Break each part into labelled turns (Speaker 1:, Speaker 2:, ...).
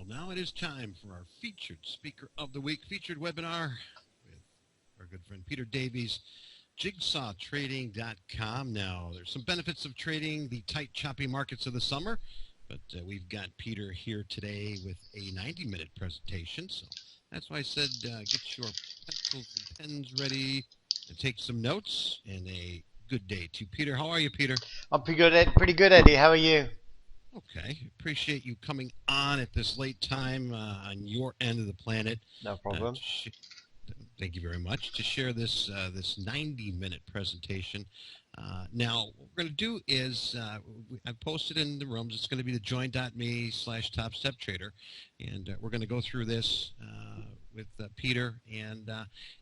Speaker 1: Well, now it is time for our featured speaker of the week, featured webinar with our good friend Peter Davies, jigsawtrading.com. Now, there's some benefits of trading the tight, choppy markets of the summer, but we've got Peter here today with a 90-minute presentation. So that's why I said get your pencils and pens ready and take some notes. And a good day to Peter. How are you, Peter?
Speaker 2: I'm pretty good, Ed. Pretty good, Eddie. How are you?
Speaker 1: Okay. Appreciate you coming on at this late time on your end of the planet.
Speaker 2: No problem.
Speaker 1: Thank you very much to share this 90-minute presentation. Now, what we're going to do is I posted in the rooms. It's going to be the join.me/TopStepTrader, and we're going to go through this with Peter. And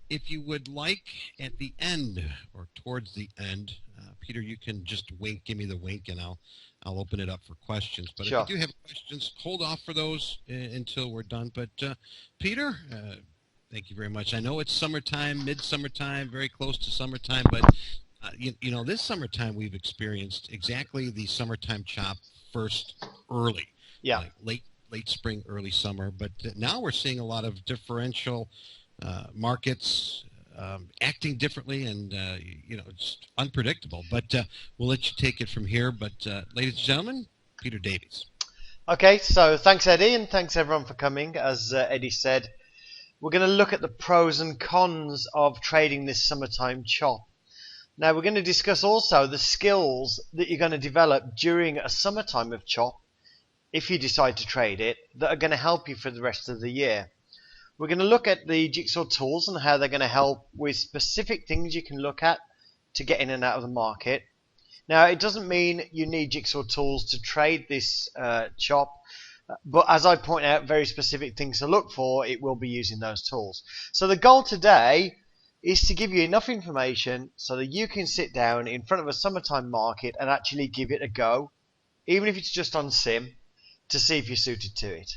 Speaker 1: if you would like, at the end or towards the end, Peter, you can just give me the wink, and I'll open it up for questions. But
Speaker 2: Sure.
Speaker 1: if you do have questions, hold off for those until we're done. But Peter, thank you very much. I know it's summertime, mid-summertime, very close to summertime, but you know, this summertime we've experienced exactly the summertime chop first early,
Speaker 2: Yeah.
Speaker 1: like late spring, early summer. But now we're seeing a lot of differential markets acting differently, and you know, it's unpredictable. But we'll let you take it from here. But ladies and gentlemen, Peter Davies.
Speaker 2: Okay, so thanks, Eddie, and thanks everyone for coming. As Eddie said, we're going to look at the pros and cons of trading this summertime chop. Now, we're going to discuss also the skills that you're going to develop during a summertime of chop, if you decide to trade it, that are going to help you for the rest of the year. We're going to look at the jigsaw tools and how they're going to help with specific things you can look at to get in and out of the market. Now, it doesn't mean you need jigsaw tools to trade this chop, but as I point out very specific things to look for, it will be using those tools. So the goal today is to give you enough information so that you can sit down in front of a summertime market and actually give it a go, even if it's just on sim, to see if you're suited to it.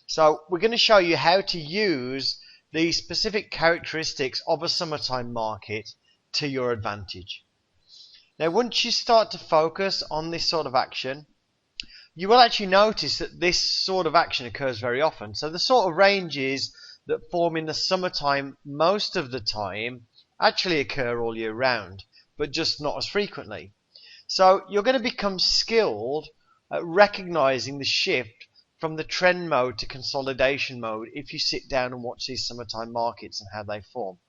Speaker 2: So we're going to show you how to use the specific characteristics of a summertime market to your advantage. Now, once you start to focus on this sort of action, you will actually notice that this sort of action occurs very often. So the sort of ranges that form in the summertime most of the time actually occur all year round, but just not as frequently. So you're going to become skilled at recognizing the shift from the trend mode to consolidation mode if you sit down and watch these summertime markets and how they form.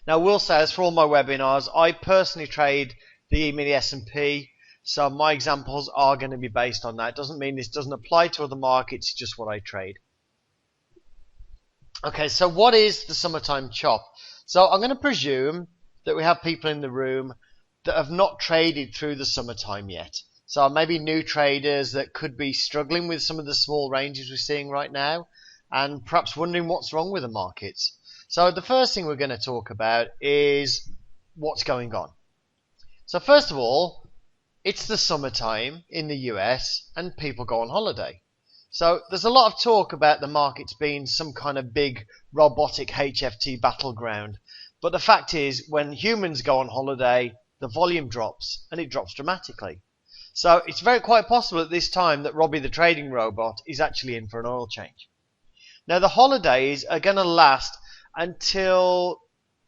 Speaker 2: Now, I will say, as for all my webinars, I personally trade the E-mini S&P, so my examples are going to be based on that. It doesn't mean this doesn't apply to other markets, it's just what I trade. Okay, so what is the summertime chop? So I'm going to presume that we have people in the room that have not traded through the summertime yet. So maybe new traders that could be struggling with some of the small ranges we're seeing right now and perhaps wondering what's wrong with the markets. So the first thing we're going to talk about is what's going on. So first of all, it's the summertime in the US and people go on holiday. So there's a lot of talk about the markets being some kind of big robotic HFT battleground. But the fact is, when humans go on holiday, the volume drops, and it drops dramatically. So it's quite possible at this time that Robbie the trading robot is actually in for an oil change. Now, the holidays are going to last until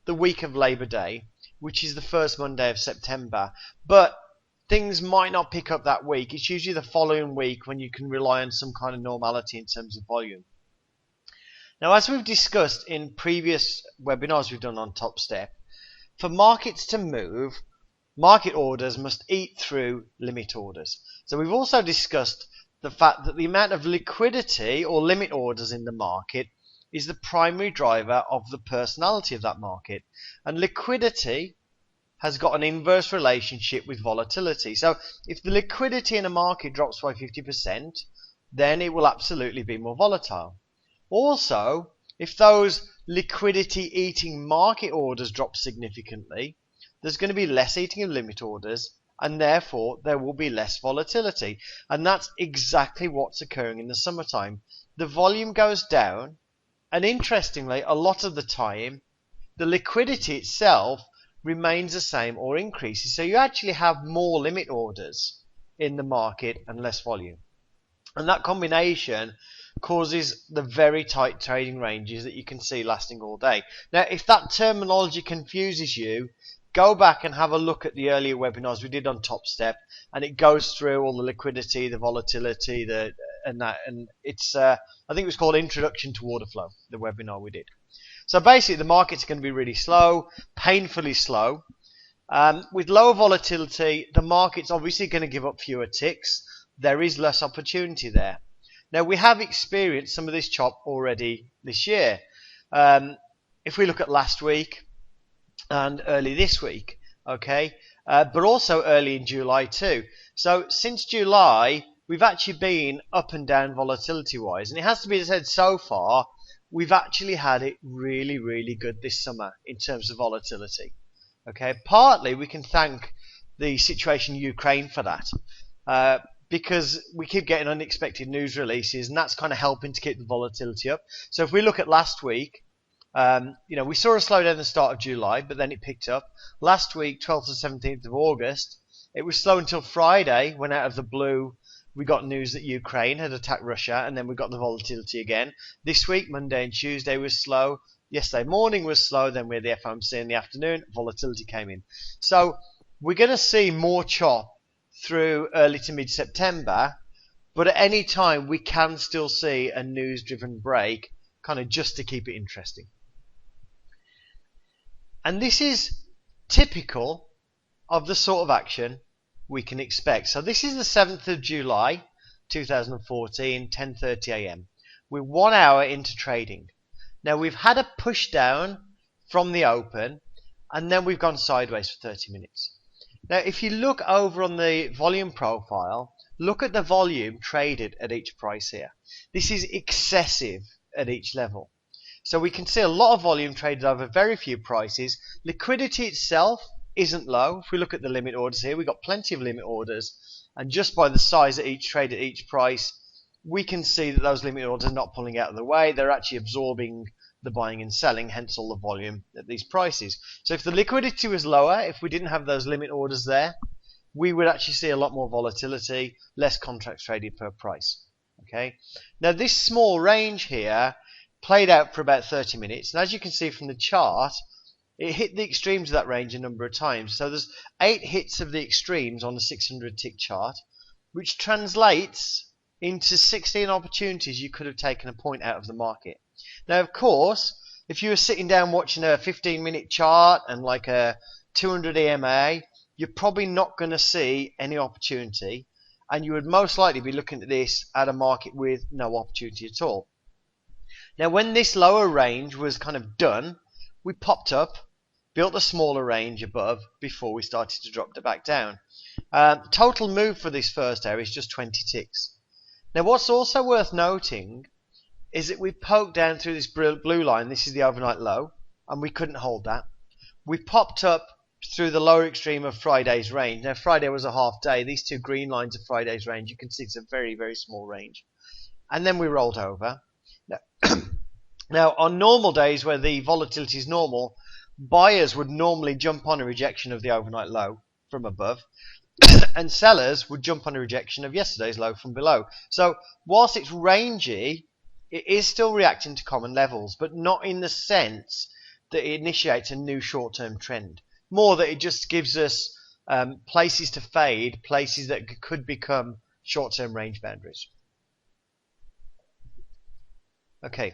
Speaker 2: the week of Labor Day, which is the first Monday of September. But things might not pick up that week. It's usually the following week when you can rely on some kind of normality in terms of volume. Now, as we've discussed in previous webinars we've done on Top Step, for markets to move, market orders must eat through limit orders. So we've also discussed the fact that the amount of liquidity or limit orders in the market is the primary driver of the personality of that market. And liquidity has got an inverse relationship with volatility. So if the liquidity in a market drops by 50%, then it will absolutely be more volatile. Also, if those liquidity eating market orders drop significantly, there's going to be less eating of limit orders, and therefore there will be less volatility. And that's exactly what's occurring in the summertime. The volume goes down, and interestingly, a lot of the time, the liquidity itself remains the same or increases. So you actually have more limit orders in the market and less volume. And that combination causes the very tight trading ranges that you can see lasting all day. Now, if that terminology confuses you, go back and have a look at the earlier webinars we did on Top Step, and it goes through all the liquidity, the volatility, and it's I think it was called Introduction to Order Flow, the webinar we did. So basically, the markets are going to be really slow, painfully slow. With lower volatility, the market's obviously going to give up fewer ticks. There is less opportunity there. Now, we have experienced some of this chop already this year. If we look at last week and early this week, okay, but also early in July too. So since July, we've actually been up and down volatility-wise. And it has to be said, so far, we've actually had it really, really good this summer in terms of volatility. Okay, partly we can thank the situation in Ukraine for that. Because we keep getting unexpected news releases, and that's kind of helping to keep the volatility up. So if we look at last week, we saw a slowdown at the start of July, but then it picked up. Last week, 12th to 17th of August, it was slow until Friday, when out of the blue, we got news that Ukraine had attacked Russia, and then we got the volatility again. This week, Monday and Tuesday was slow. Yesterday morning was slow, then we had the FOMC in the afternoon, volatility came in. So we're going to see more chop through early to mid-September, but at any time we can still see a news-driven break, kind of just to keep it interesting. And this is typical of the sort of action we can expect. So this is the 7th of July 2014, 10:30 a.m. We're 1 hour into trading. Now we've had a push down from the open, and then we've gone sideways for 30 minutes. Now, if you look over on the volume profile, look at the volume traded at each price here. This is excessive at each level. So we can see a lot of volume traded over very few prices. Liquidity itself isn't low. If we look at the limit orders here, we've got plenty of limit orders. And just by the size of each trade at each price, we can see that those limit orders are not pulling out of the way. They're actually absorbing the buying and selling, hence all the volume at these prices. So if the liquidity was lower, if we didn't have those limit orders there, we would actually see a lot more volatility, less contracts traded per price. Okay. Now this small range here played out for about 30 minutes, and as you can see from the chart, it hit the extremes of that range a number of times. So there's 8 hits of the extremes on the 600 tick chart, which translates into 16 opportunities you could have taken a point out of the market. Now, of course, if you were sitting down watching a 15-minute chart and like a 200 EMA, you're probably not going to see any opportunity, and you would most likely be looking at this at a market with no opportunity at all. Now, when this lower range was kind of done, we popped up, built a smaller range above before we started to drop back down. Total move for this first area is just 20 ticks. Now, what's also worth noting is that we poked down through this blue line. This is the overnight low, and we couldn't hold that. We popped up through the lower extreme of Friday's range. Now, Friday was a half day. These two green lines are Friday's range. You can see it's a very, very small range. And then we rolled over. Now, on normal days where the volatility is normal, buyers would normally jump on a rejection of the overnight low from above, and sellers would jump on a rejection of yesterday's low from below. So, whilst it's rangy, it is still reacting to common levels, but not in the sense that it initiates a new short-term trend. More that it just gives us places to fade, places that could become short-term range boundaries. Okay.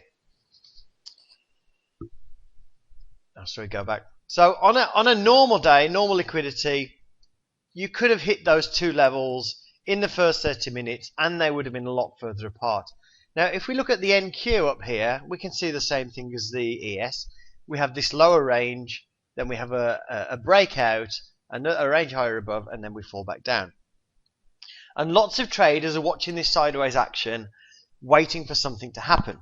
Speaker 2: Oh, sorry, go back. So on a normal day, normal liquidity, you could have hit those two levels in the first 30 minutes, and they would have been a lot further apart. Now, if we look at the NQ up here, we can see the same thing as the ES. We have this lower range, then we have a breakout, a range higher above, and then we fall back down. And lots of traders are watching this sideways action, waiting for something to happen.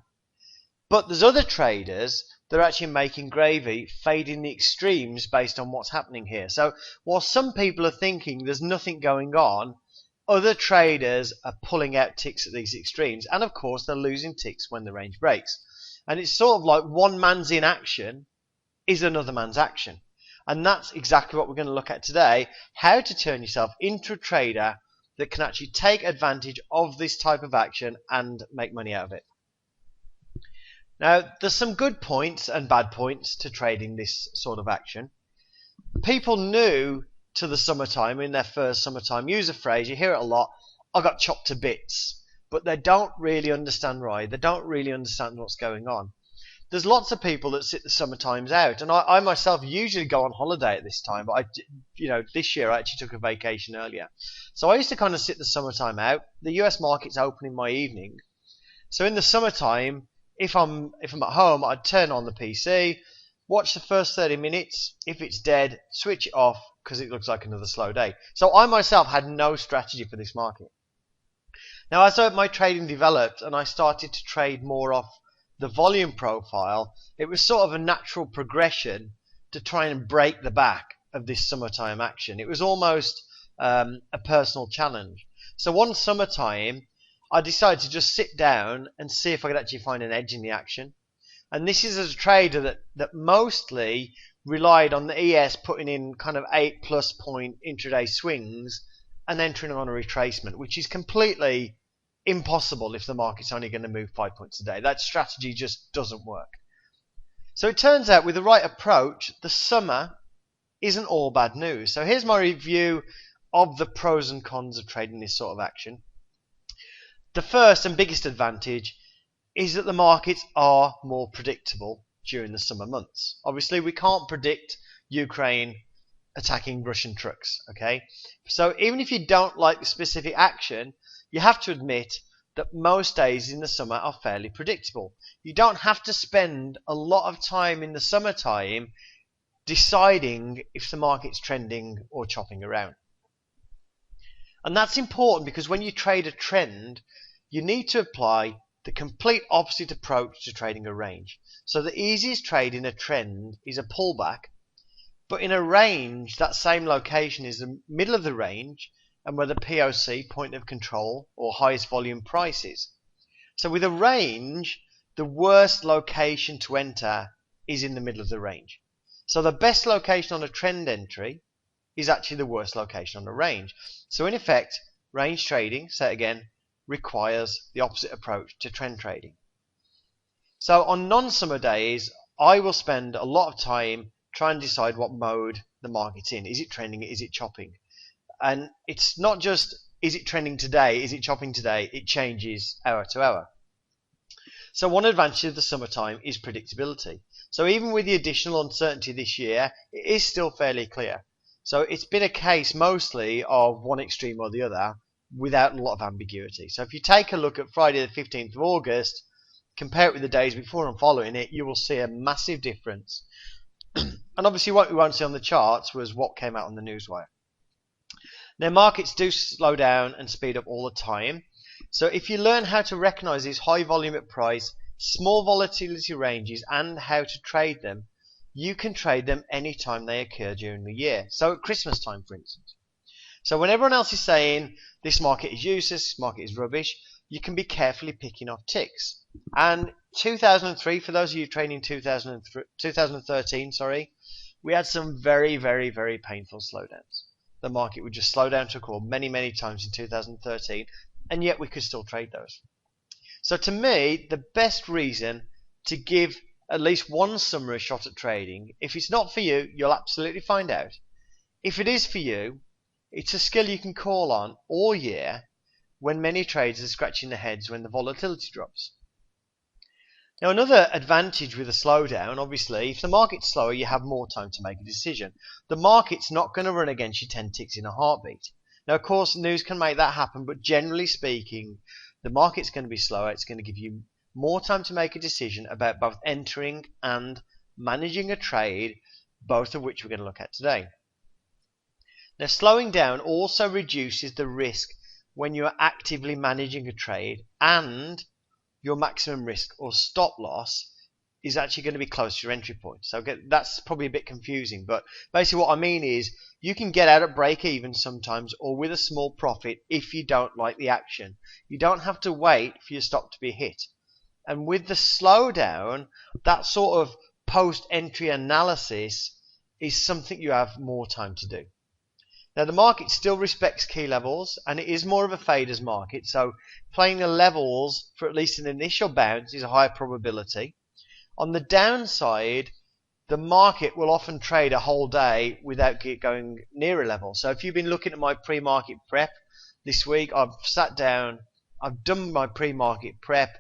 Speaker 2: But there's other traders that are actually making gravy, fading the extremes based on what's happening here. So while some people are thinking there's nothing going on, other traders are pulling out ticks at these extremes, and of course they're losing ticks when the range breaks. And it's sort of like one man's inaction is another man's action. And that's exactly what we're going to look at today, how to turn yourself into a trader that can actually take advantage of this type of action and make money out of it. Now, there's some good points and bad points to trading this sort of action. People new to the summertime, in their first summertime, use a phrase, you hear it a lot, I got chopped to bits. But they don't really understand why. They don't really understand what's going on. There's lots of people that sit the summertimes out, and I myself usually go on holiday at this time, but this year I actually took a vacation earlier. So I used to kind of sit the summertime out. The US market's open in my evening. So in the summertime, if I'm at home, I'd turn on the PC, watch the first 30 minutes. If it's dead, switch it off because it looks like another slow day. So I myself had no strategy for this market. Now, as my trading developed and I started to trade more off the volume profile, it was sort of a natural progression to try and break the back of this summertime action. It was almost a personal challenge. So one summertime, I decided to just sit down and see if I could actually find an edge in the action. And this is as a trader that mostly relied on the ES putting in kind of 8+ point intraday swings and entering on a retracement, which is completely impossible if the market's only going to move 5 points a day. That strategy just doesn't work. So it turns out with the right approach, the summer isn't all bad news. So here's my review of the pros and cons of trading this sort of action. The first and biggest advantage is that the markets are more predictable during the summer months. Obviously, we can't predict Ukraine attacking Russian trucks, okay? So even if you don't like the specific action, you have to admit that most days in the summer are fairly predictable. You don't have to spend a lot of time in the summertime deciding if the market's trending or chopping around. And that's important because when you trade a trend, you need to apply the complete opposite approach to trading a range. So the easiest trade in a trend is a pullback, but in a range, that same location is the middle of the range and where the POC, point of control, or highest volume price is. So with a range, the worst location to enter is in the middle of the range. So the best location on a trend entry is actually the worst location on a range. So in effect, range trading, say it again, requires the opposite approach to trend trading. So on non-summer days, I will spend a lot of time trying to decide what mode the market's in. Is it trending? Is it chopping? And it's not just, is it trending today? Is it chopping today? It changes hour to hour. So one advantage of the summertime is predictability. So even with the additional uncertainty this year, it is still fairly clear. So it's been a case mostly of one extreme or the other without a lot of ambiguity. So if you take a look at Friday the 15th of August, compare it with the days before and following it, you will see a massive difference. And obviously what we won't see on the charts was what came out on the newswire. Now markets do slow down and speed up all the time. So if you learn how to recognize these high volume at price, small volatility ranges and how to trade them, you can trade them anytime they occur during the year. So at Christmas time, for instance. So when everyone else is saying this market is useless, this market is rubbish, you can be carefully picking off ticks. And 2003, for those of you trading 2013, we had some very, very, very painful slowdowns. The market would just slow down to a crawl many, many times in 2013, and yet we could still trade those. So to me, the best reason to give at least one summer a shot at trading, if it's not for you, you'll absolutely find out. If it is for you, it's a skill you can call on all year when many traders are scratching their heads when the volatility drops. Now another advantage with a slowdown, obviously, if the market's slower, you have more time to make a decision. The market's not going to run against you 10 ticks in a heartbeat. Now, of course, news can make that happen, but generally speaking, the market's going to be slower. It's going to give you more time to make a decision about both entering and managing a trade, both of which we're going to look at today. Now, slowing down also reduces the risk when you are actively managing a trade, and your maximum risk or stop loss is actually going to be close to your entry point. So that's probably a bit confusing, but basically what I mean is you can get out at break even sometimes or with a small profit if you don't like the action. You don't have to wait for your stop to be hit. And with the slowdown, that sort of post-entry analysis is something you have more time to do. Now the market still respects key levels, and it is more of a faders market, so playing the levels for at least an initial bounce is a higher probability. On the downside, the market will often trade a whole day without going near a level. So if you've been looking at my pre-market prep this week, I've sat down, I've done my pre-market prep,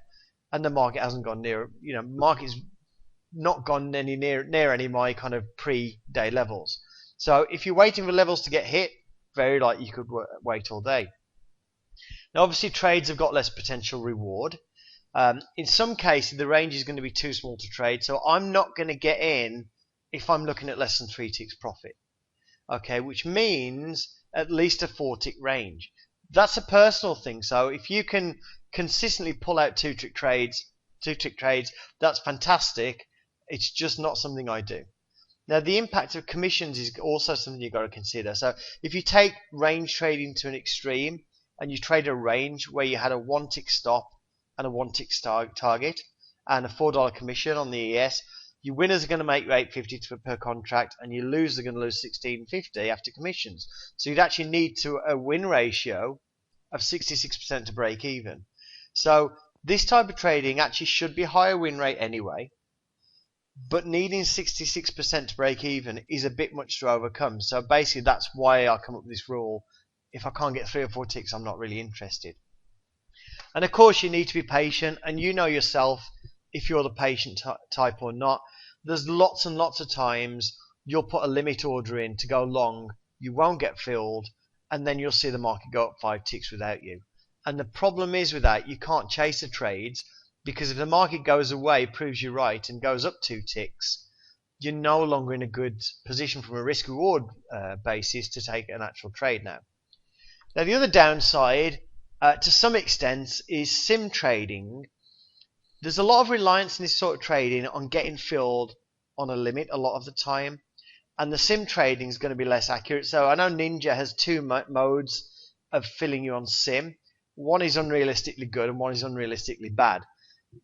Speaker 2: and the market hasn't gone near, market's not gone any near any of my kind of pre-day levels. So if you're waiting for levels to get hit, very likely you could wait all day. Now obviously trades have got less potential reward. In some cases the range is going to be too small to trade, so I'm not going to get in if I'm looking at less than 3 ticks profit. Okay, which means at least a 4 tick range. That's a personal thing, so if you can consistently pull out 2 tick trades, that's fantastic. It's just not something I do. Now the impact of commissions is also something you've got to consider. So if you take range trading to an extreme and you trade a range where you had a 1 tick stop and a 1 tick target and a $4 commission on the ES, your winners are going to make $8.50 per contract and your losers are going to lose $16.50 after commissions. So you'd actually need a win ratio of 66% to break even. So this type of trading actually should be a higher win rate anyway, but needing 66% to break even is a bit much to overcome. So basically that's why I come up with this rule. If I can't get 3 or 4 ticks, I'm not really interested. And of course you need to be patient, and you know yourself if you're the patient type or not. There's lots and lots of times you'll put a limit order in to go long, you won't get filled, and then you'll see the market go up 5 ticks without you. And the problem is with that, you can't chase the trades, because if the market goes away, proves you right, and goes up 2 ticks, you're no longer in a good position from a risk-reward basis to take an actual trade now. Now the other downside, to some extent, is sim trading. There's a lot of reliance in this sort of trading on getting filled on a limit a lot of the time, and the sim trading is going to be less accurate. So I know Ninja has 2 modes of filling you on sim. One is unrealistically good and one is unrealistically bad.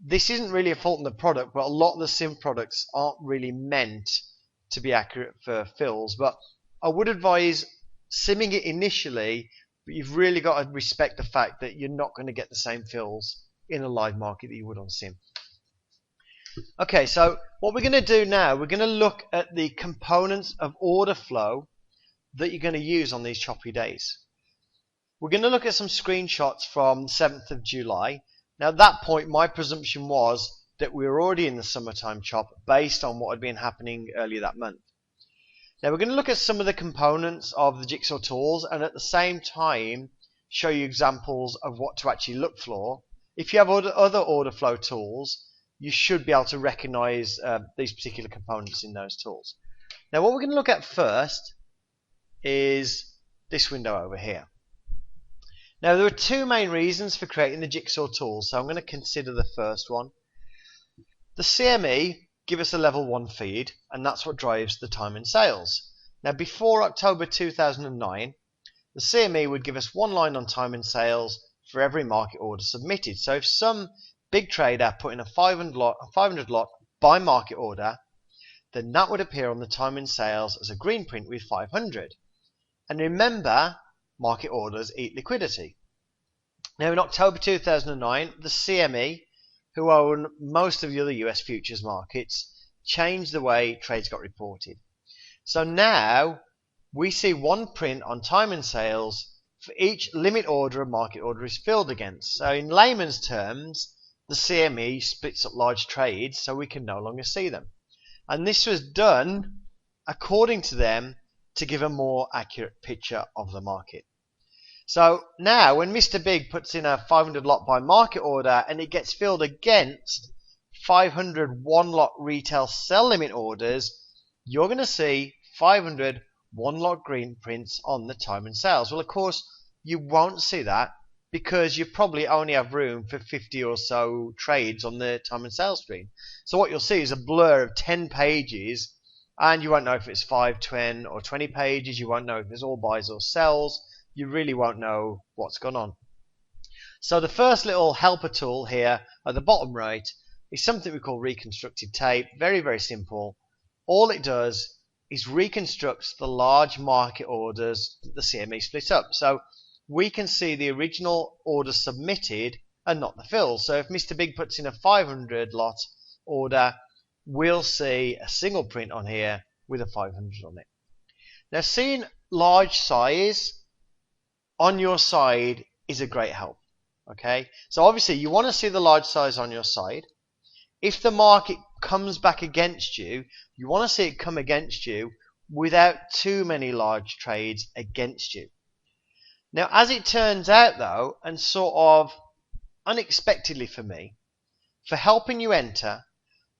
Speaker 2: This isn't really a fault in the product, but a lot of the sim products aren't really meant to be accurate for fills. But I would advise simming it initially, but you've really got to respect the fact that you're not going to get the same fills in a live market that you would on sim. Okay, so what we're going to do now, we're going to look at the components of order flow that you're going to use on these choppy days. We're going to look at some screenshots from the 7th of July. Now at that point my presumption was that we were already in the summertime chop based on what had been happening earlier that month. Now we're going to look at some of the components of the jigsaw tools and at the same time show you examples of what to actually look for. If you have other order flow tools, you should be able to recognize these particular components in those tools. Now what we're going to look at first is this window over here. Now there are 2 main reasons for creating the jigsaw tools, so I'm going to consider the first one. The CME give us a level 1 feed, and that's what drives the time and sales. Now before October 2009, the CME would give us 1 line on time and sales for every market order submitted. So if some big trader put in a 500 lot by market order, then that would appear on the time and sales as a green print with 500. And remember, market orders eat liquidity. Now in October 2009, the CME, who own most of the other US futures markets, changed the way trades got reported. So now we see 1 print on time and sales for each limit order a market order is filled against. So in layman's terms, the CME splits up large trades so we can no longer see them. And this was done, according to them, to give a more accurate picture of the market. So now when Mr. Big puts in a 500 lot by market order and it gets filled against 500 1 lot retail sell limit orders, you're going to see 500 1 lot green prints on the time and sales. Well, of course, you won't see that because you probably only have room for 50 or so trades on the time and sales screen. So what you'll see is a blur of 10 pages, and you won't know if it's 5, 10 or 20 pages. You won't know if it's all buys or sells. You really won't know what's gone on. So the first little helper tool here at the bottom right is something we call reconstructed tape. Very, very simple. All it does is reconstructs the large market orders that the CME split up. So we can see the original order submitted and not the fills. So if Mr. Big puts in a 500 lot order, we'll see a single print on here with a 500 on it. Now, seeing large size on your side is a great help. Okay, so obviously you want to see the large size on your side. If the market comes back against you, you want to see it come against you without too many large trades against you. Now, as it turns out though, and sort of unexpectedly for me, for helping you enter,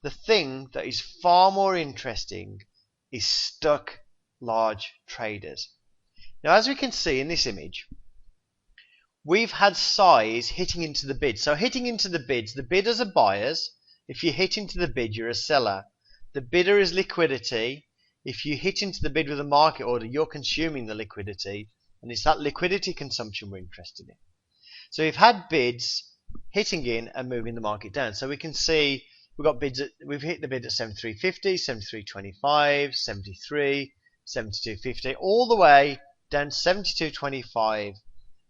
Speaker 2: the thing that is far more interesting is stuck large traders. Now, as we can see in this image, we've had size hitting into the bid. So hitting into the bids, the bidders are buyers. If you hit into the bid, you're a seller. The bidder is liquidity. If you hit into the bid with a market order, you're consuming the liquidity, and it's that liquidity consumption we're interested in. So we've had bids hitting in and moving the market down. So we can see we've hit the bid at 73.50, 73.25, 73, 72.50, all the way down to 72.25.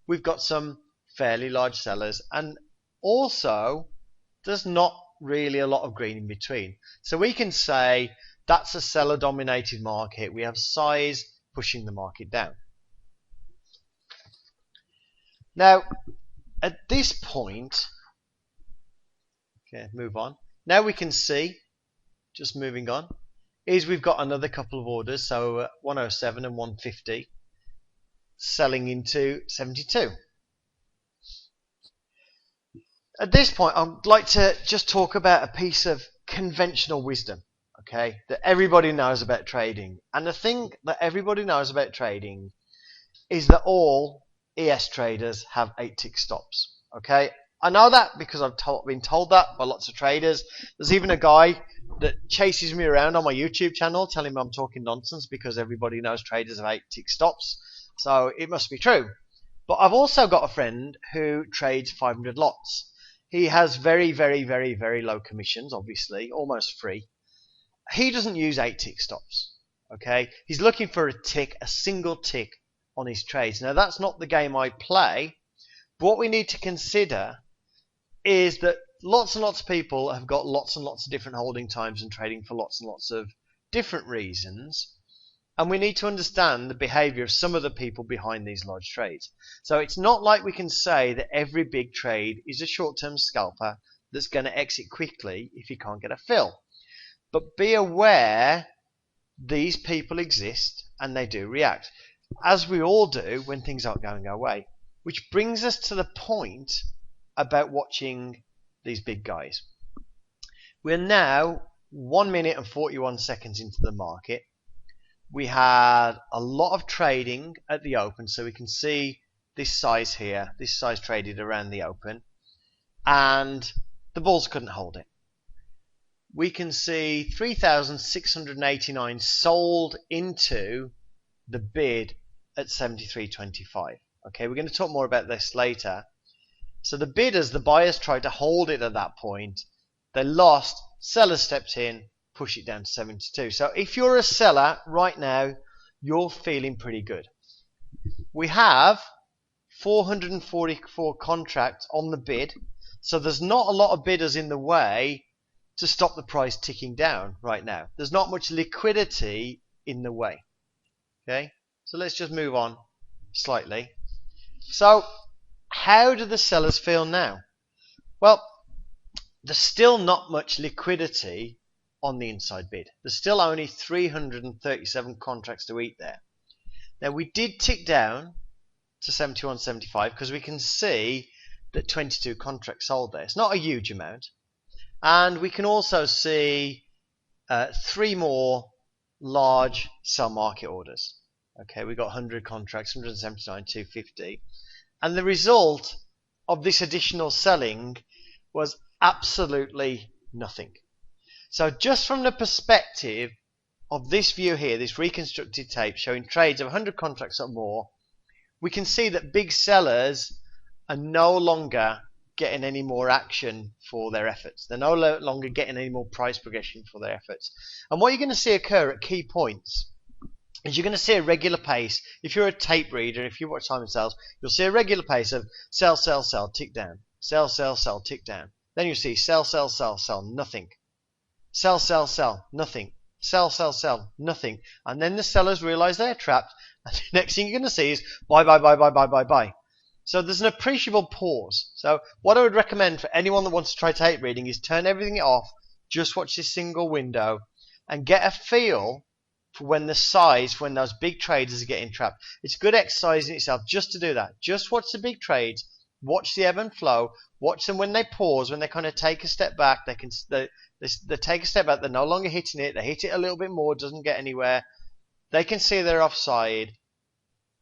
Speaker 2: We've got some fairly large sellers, and also there's not really a lot of green in between. So we can say that's a seller dominated market. We have size pushing the market down. Now at this point, okay, move on. Now we can see, just moving on, is we've got another couple of orders, so 107 and 150 selling into 72. At this point, I'd like to just talk about a piece of conventional wisdom, okay, that everybody knows about trading. And the thing that everybody knows about trading is that all ES traders have 8-tick stops, okay? I know that because I've been told that by lots of traders. There's even a guy that chases me around on my YouTube channel telling me I'm talking nonsense because everybody knows traders have 8-tick stops. So it must be true. But I've also got a friend who trades 500 lots. He has very, very, very, very low commissions, obviously, almost free. He doesn't use 8-tick stops. Okay? He's looking for a tick, a single tick on his trades. Now that's not the game I play. But what we need to consider is that lots and lots of people have got lots and lots of different holding times and trading for lots and lots of different reasons. And we need to understand the behavior of some of the people behind these large trades. So it's not like we can say that every big trade is a short-term scalper that's going to exit quickly if he can't get a fill. But be aware these people exist and they do react, as we all do when things aren't going our way. Which brings us to the point about watching these big guys. We're now 1 minute and 41 seconds into the market. We had a lot of trading at the open, so we can see this size here. This size traded around the open, and the bulls couldn't hold it. We can see 3,689 sold into the bid at 73.25. Okay, we're going to talk more about this later. So the bidders, the buyers, tried to hold it at that point. They lost. Sellers stepped in, push it down to 72. So if you're a seller right now, you're feeling pretty good. We have 444 contracts on the bid, so there's not a lot of bidders in the way to stop the price ticking down right now. There's not much liquidity in the way. Okay, so let's just move on slightly. So how do the sellers feel now? Well, there's still not much liquidity on the inside bid. There's still only 337 contracts to eat there. Now we did tick down to 71.75 because we can see that 22 contracts sold there. It's not a huge amount. And we can also see 3 more large sell market orders. Okay, we got 100 contracts, 179, 250. And the result of this additional selling was absolutely nothing. So just from the perspective of this view here, this reconstructed tape showing trades of 100 contracts or more, we can see that big sellers are no longer getting any more action for their efforts. They're no longer getting any more price progression for their efforts. And what you're going to see occur at key points is you're going to see a regular pace. If you're a tape reader, if you watch time and sales, you'll see a regular pace of sell, sell, sell, tick down. Sell, sell, sell, tick down. Then you'll see sell, sell, sell, sell, nothing. Sell, sell, sell, nothing. Sell, sell, sell, nothing. And then the sellers realize they're trapped. And the next thing you're going to see is buy, buy, buy, buy, buy, buy, buy. So there's an appreciable pause. So what I would recommend for anyone that wants to try tape reading is turn everything off, just watch this single window, and get a feel for when those big traders are getting trapped. It's good exercise in itself just to do that. Just watch the big trades, watch the ebb and flow, watch them when they pause, when they kind of take a step back. They take a step back. They're no longer hitting it. They hit it a little bit more, doesn't get anywhere. They can see they're offside.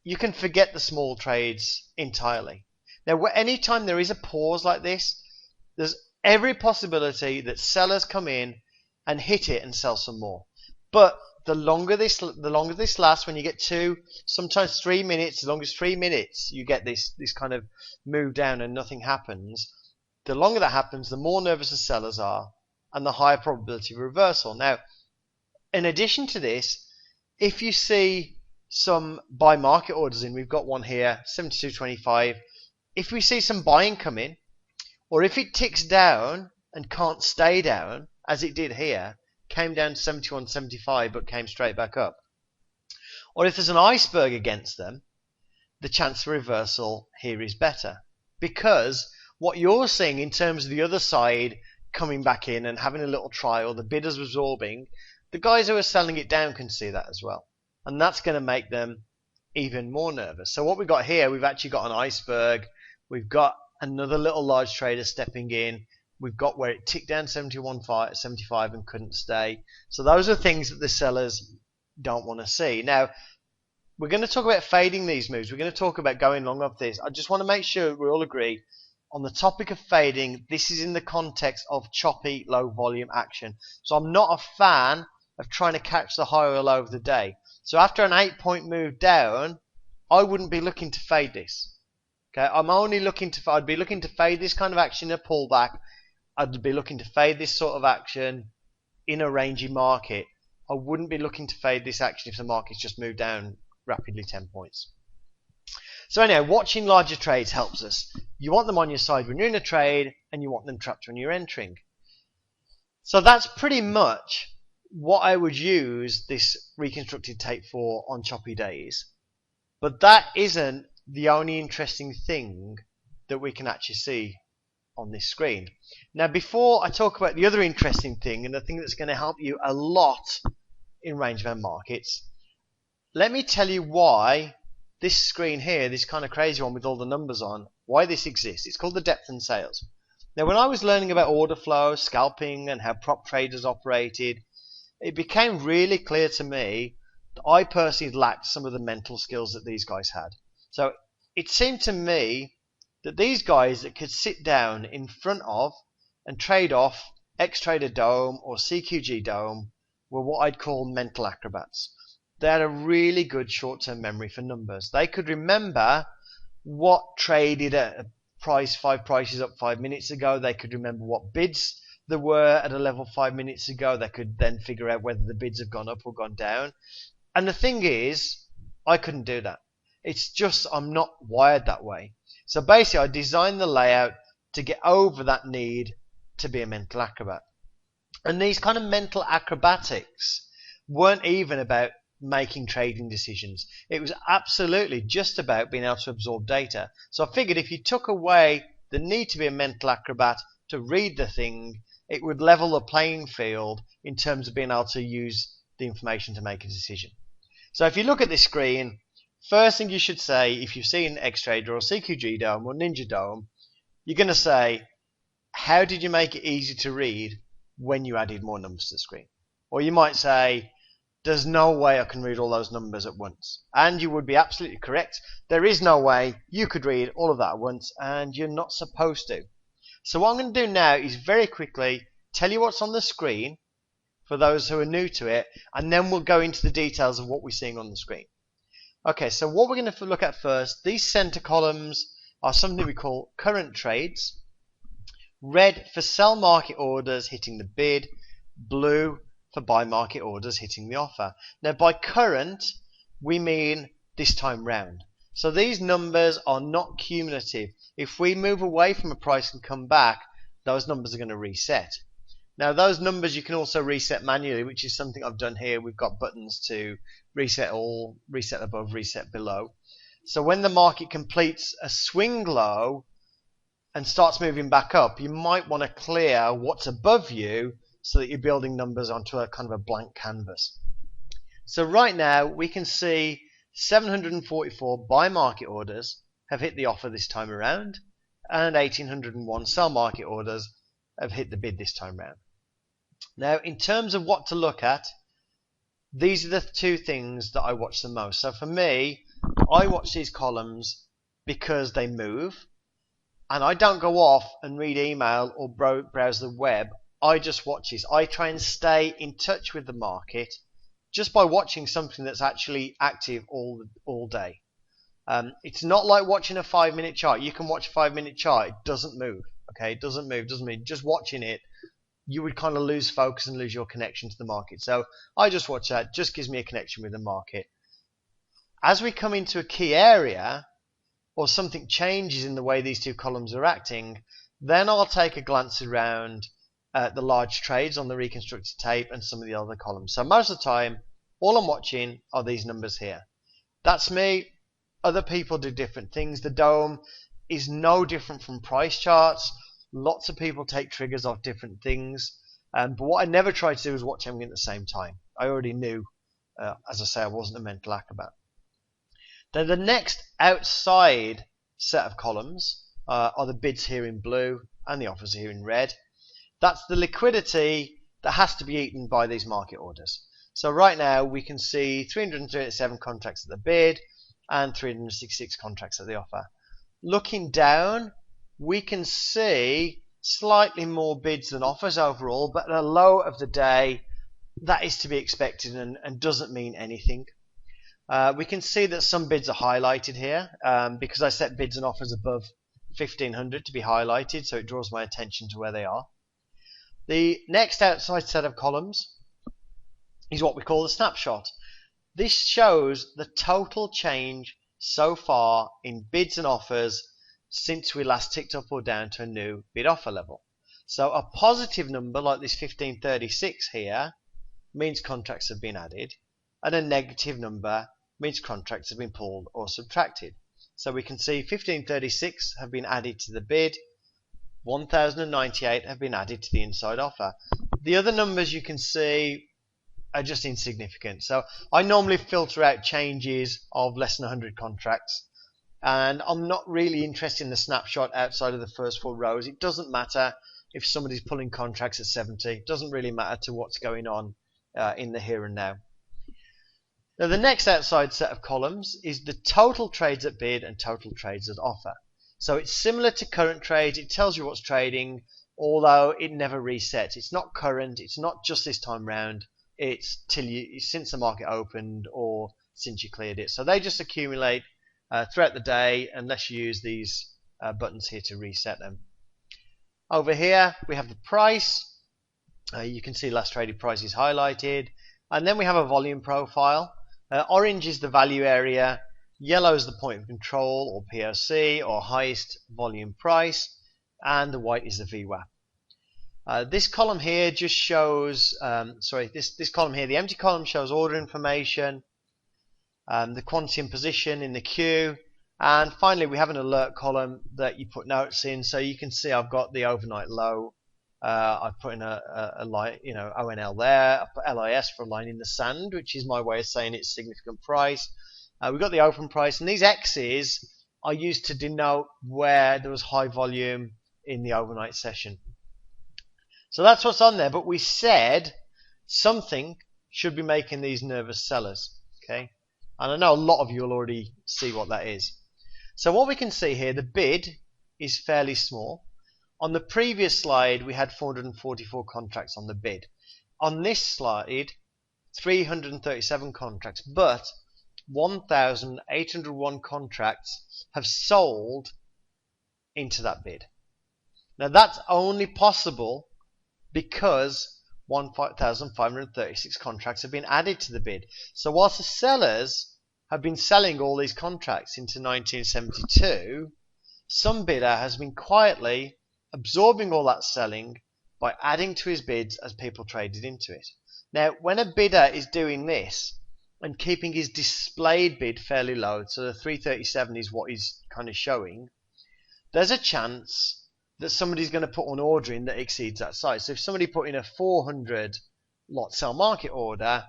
Speaker 2: You can forget the small trades entirely. Now, anytime there is a pause like this, there's every possibility that sellers come in and hit it and sell some more. But the longer this lasts, when you get 2, sometimes 3 minutes, as long as 3 minutes, you get this kind of move down and nothing happens. The longer that happens, the more nervous the sellers are, and the higher probability of reversal. Now, in addition to this, if you see some buy market orders in, we've got one here, 72.25. If we see some buying come in, or if it ticks down and can't stay down, as it did here, came down to 71.75 but came straight back up, or if there's an iceberg against them, the chance for reversal here is better, because what you're seeing in terms of the other side coming back in and having a little trial, the bidders absorbing, the guys who are selling it down can see that as well. And that's going to make them even more nervous. So what we've got here, we've actually got an iceberg. We've got another little large trader stepping in. We've got where it ticked down 71.75 and couldn't stay. So those are things that the sellers don't want to see. Now, we're going to talk about fading these moves. We're going to talk about going long off this. I just want to make sure we all agree on the topic of fading. This is in the context of choppy, low volume action. So I'm not a fan of trying to catch the high or low of the day. So after an 8-point move down, I wouldn't be looking to fade this. Okay, I'd be looking to fade this kind of action in a pullback. I'd be looking to fade this sort of action in a rangy market. I wouldn't be looking to fade this action if the market's just moved down rapidly 10 points. So anyway, watching larger trades helps us. You want them on your side when you're in a trade, and you want them trapped when you're entering. So that's pretty much what I would use this reconstructed tape for on choppy days. But that isn't the only interesting thing that we can actually see on this screen. Now, before I talk about the other interesting thing, and the thing that's going to help you a lot in range bound markets, let me tell you why this screen here, this kind of crazy one with all the numbers on, why this exists. It's called the depth and sales. Now, when I was learning about order flow, scalping, and how prop traders operated, it became really clear to me that I personally lacked some of the mental skills that these guys had. So it seemed to me that these guys that could sit down in front of and trade off X-Trader Dome or CQG Dome were what I'd call mental acrobats. They had a really good short-term memory for numbers. They could remember what traded at a price 5 prices up 5 minutes ago. They could remember what bids there were at a level 5 minutes ago. They could then figure out whether the bids have gone up or gone down. And the thing is, I couldn't do that. It's just I'm not wired that way. So basically, I designed the layout to get over that need to be a mental acrobat. And these kind of mental acrobatics weren't even about making trading decisions. It was absolutely just about being able to absorb data. So I figured if you took away the need to be a mental acrobat to read the thing, it would level the playing field in terms of being able to use the information to make a decision. So if you look at this screen, first thing you should say, if you've seen X-Trader or CQG Dome or Ninja Dome, you're going to say, how did you make it easy to read when you added more numbers to the screen? Or you might say, there's no way I can read all those numbers at once. And you would be absolutely correct. There is no way you could read all of that at once, and you're not supposed to. So what I'm going to do now is very quickly tell you what's on the screen for those who are new to it, and then we'll go into the details of what we're seeing on the screen. Okay, so what we're going to look at first, these center columns are something we call current trades. Red for sell market orders hitting the bid, blue for buy market orders hitting the offer. Now by current, we mean this time round. So these numbers are not cumulative. If we move away from a price and come back, those numbers are going to reset. Now those numbers you can also reset manually, which is something I've done here. We've got buttons to reset all, reset above, reset below. So when the market completes a swing low and starts moving back up, you might want to clear what's above you so that you're building numbers onto a kind of a blank canvas. So right now we can see 744 buy market orders have hit the offer this time around, and 1801 sell market orders have hit the bid this time around. Now in terms of what to look at, these are the two things that I watch the most. So for me, I watch these columns because they move, and I don't go off and read email or browse the web. I just watch these. I try and stay in touch with the market just by watching something that's actually active all day. It's not like watching a 5-minute chart. You can watch a 5-minute chart. It doesn't move. Okay, it doesn't move. Just watching it, you would kind of lose focus and lose your connection to the market. So I just watch that. It just gives me a connection with the market. As we come into a key area, or something changes in the way these two columns are acting, then I'll take a glance around at the large trades on the reconstructed tape and some of the other columns. So most of the time, all I'm watching are these numbers here. That's me. Other people do different things. The dome is no different from price charts. Lots of people take triggers off different things. But what I never try to do is watch everything at the same time. I already knew, as I say, I wasn't a mental acrobat. Then the next outside set of columns are the bids here in blue and the offers here in red. That's the liquidity that has to be eaten by these market orders. So right now we can see 337 contracts at the bid and 366 contracts at the offer. Looking down, we can see slightly more bids than offers overall, but at a low of the day, that is to be expected and doesn't mean anything. We can see that some bids are highlighted here because I set bids and offers above 1500 to be highlighted, so it draws my attention to where they are. The next outside set of columns is what we call the snapshot. This shows the total change so far in bids and offers since we last ticked up or down to a new bid offer level. So a positive number like this 1536 here means contracts have been added, and a negative number means contracts have been pulled or subtracted. So we can see 1536 have been added to the bid, 1098 have been added to the inside offer. The other numbers you can see are just insignificant. So I normally filter out changes of less than 100 contracts, and I'm not really interested in the snapshot outside of the first 4 rows. It doesn't matter if somebody's pulling contracts at 70. It doesn't really matter to what's going on in the here and now. Now the next outside set of columns is the total trades at bid and total trades at offer. So it's similar to current trades. It tells you what's trading, although it never resets. It's not current. It's not just this time round. It's since the market opened or since you cleared it. So they just accumulate throughout the day unless you use these buttons here to reset them. Over here we have the price. You can see last traded price is highlighted, and then we have a volume profile. Orange is the value area, yellow is the point of control or POC or highest volume price, and the white is the VWAP. This column here just shows, this column here, the empty column shows order information, the quantity and position in the queue, and finally we have an alert column that you put notes in. So you can see I've got the overnight low. I've put in a line, ONL there. I put LIS for a line in the sand, which is my way of saying it's significant price. We've got the open price, and these X's are used to denote where there was high volume in the overnight session. So that's what's on there, but we said something should be making these nervous sellers. Okay, and I know a lot of you will already see what that is. So what we can see here, the bid is fairly small. On the previous slide, we had 444 contracts on the bid. On this slide, 337 contracts, but 1,801 contracts have sold into that bid. Now that's only possible because 1,536 contracts have been added to the bid. So whilst the sellers have been selling all these contracts into 1972, some bidder has been quietly absorbing all that selling by adding to his bids as people traded into it. Now, when a bidder is doing this and keeping his displayed bid fairly low, so the 337 is what he's kind of showing, there's a chance that somebody's going to put an order in that exceeds that size. So if somebody put in a 400 lot sell market order,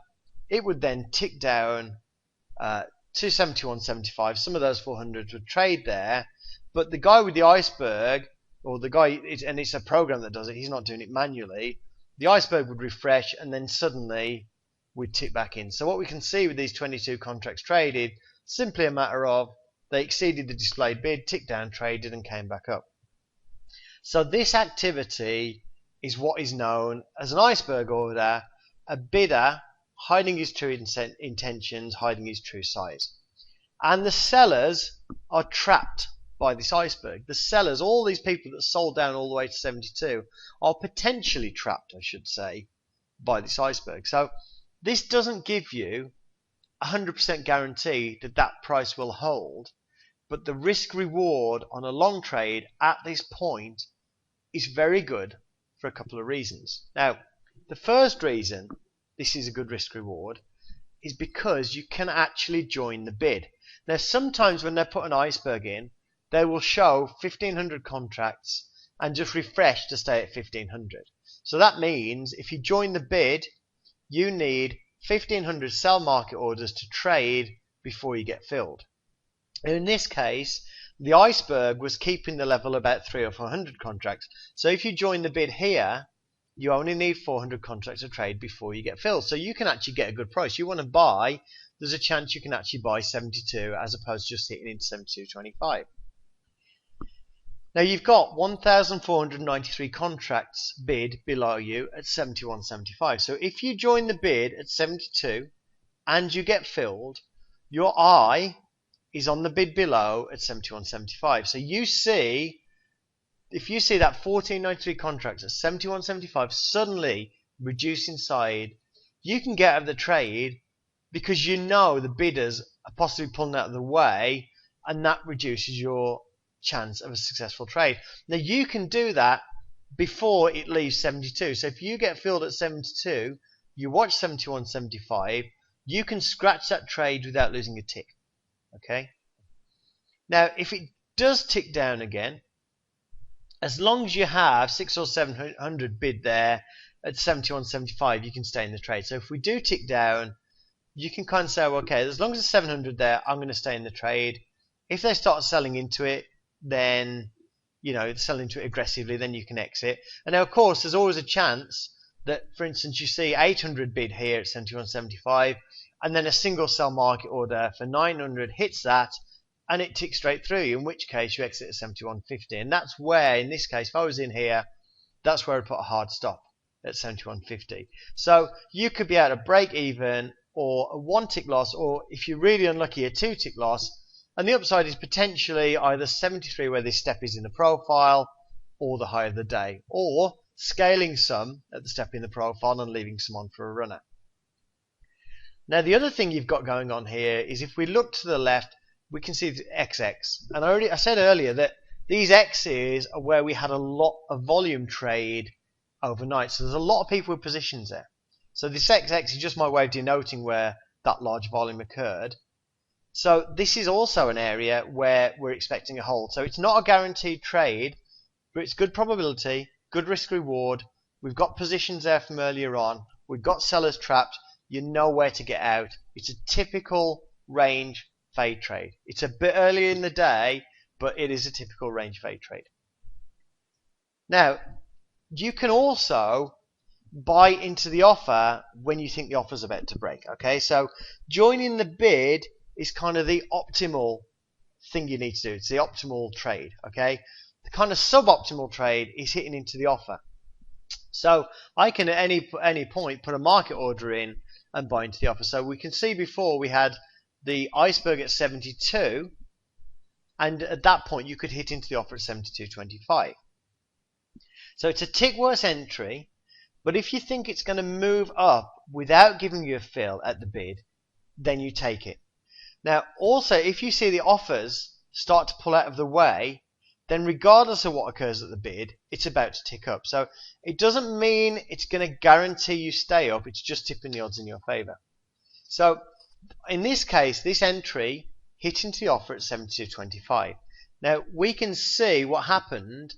Speaker 2: it would then tick down to 71.75. Some of those 400s would trade there, but the guy with the iceberg, or the guy, and it's a program that does it, he's not doing it manually, the iceberg would refresh and then suddenly we'd tick back in. So what we can see with these 22 contracts traded, simply a matter of they exceeded the displayed bid, ticked down, traded, and came back up. So this activity is what is known as an iceberg order, a bidder hiding his true intentions, hiding his true size. And the sellers are trapped by this iceberg. The sellers, all these people that sold down all the way to 72, are potentially trapped, I should say, by this iceberg. So this doesn't give you 100% guarantee that that price will hold, but the risk reward on a long trade at this point is very good for a couple of reasons. Now, the first reason this is a good risk reward is because you can actually join the bid. Now, sometimes when they put an iceberg in, they will show 1,500 contracts and just refresh to stay at 1,500. So that means if you join the bid, you need 1,500 sell market orders to trade before you get filled. And in this case, the iceberg was keeping the level about 300 or 400 contracts. So if you join the bid here, you only need 400 contracts to trade before you get filled. So you can actually get a good price. You want to buy, there's a chance you can actually buy 72 as opposed to just hitting into 72.25. Now you've got 1,493 contracts bid below you at 71.75. So if you join the bid at 72 and you get filled, your eye is on the bid below at 71.75. So you see, if you see that 1,493 contracts at 71.75 suddenly reduce inside, you can get out of the trade because you know the bidders are possibly pulling out of the way, and that reduces your chance of a successful trade. Now you can do that before it leaves 72. So if you get filled at 72, you watch 71.75, you can scratch that trade without losing a tick. Okay. Now if it does tick down again, as long as you have 600 or 700 bid there at 71.75, you can stay in the trade. So if we do tick down, you can kind of say, well, okay, as long as there's 700 there, I'm going to stay in the trade. If they start selling into it, then, you know, sell into it aggressively, then you can exit. And now, of course, there's always a chance that, for instance, you see 800 bid here at 71.75, and then a single sell market order for 900 hits that, and it ticks straight through you, in which case you exit at 71.50. And that's where, in this case, if I was in here, that's where I'd put a hard stop at 71.50. So you could be able to break even, or a 1 tick loss, or if you're really unlucky, a 2 tick loss. And the upside is potentially either 73 where this step is in the profile, or the high of the day, or scaling some at the step in the profile and leaving some on for a runner. Now the other thing you've got going on here is if we look to the left, we can see the XX. And I said earlier that these X's are where we had a lot of volume trade overnight. So there's a lot of people with positions there. So this XX is just my way of denoting where that large volume occurred. So this is also an area where we're expecting a hold. So it's not a guaranteed trade, but it's good probability, good risk reward. We've got positions there from earlier on. We've got sellers trapped. You know where to get out. It's a typical range fade trade. It's a bit earlier in the day, but it is a typical range fade trade. Now, you can also buy into the offer when you think the offer's about to break. Okay, so joining the bid is kind of the optimal thing you need to do. It's the optimal trade. Okay, the kind of suboptimal trade is hitting into the offer. So I can at any point put a market order in and buy into the offer. So we can see before we had the iceberg at 72, and at that point you could hit into the offer at 72.25. So it's a tick worse entry, but if you think it's going to move up without giving you a fill at the bid, then you take it. Now, also, if you see the offers start to pull out of the way, then regardless of what occurs at the bid, it's about to tick up. So it doesn't mean it's going to guarantee you stay up, it's just tipping the odds in your favour. So in this case, this entry hit into the offer at 72.25. Now we can see what happened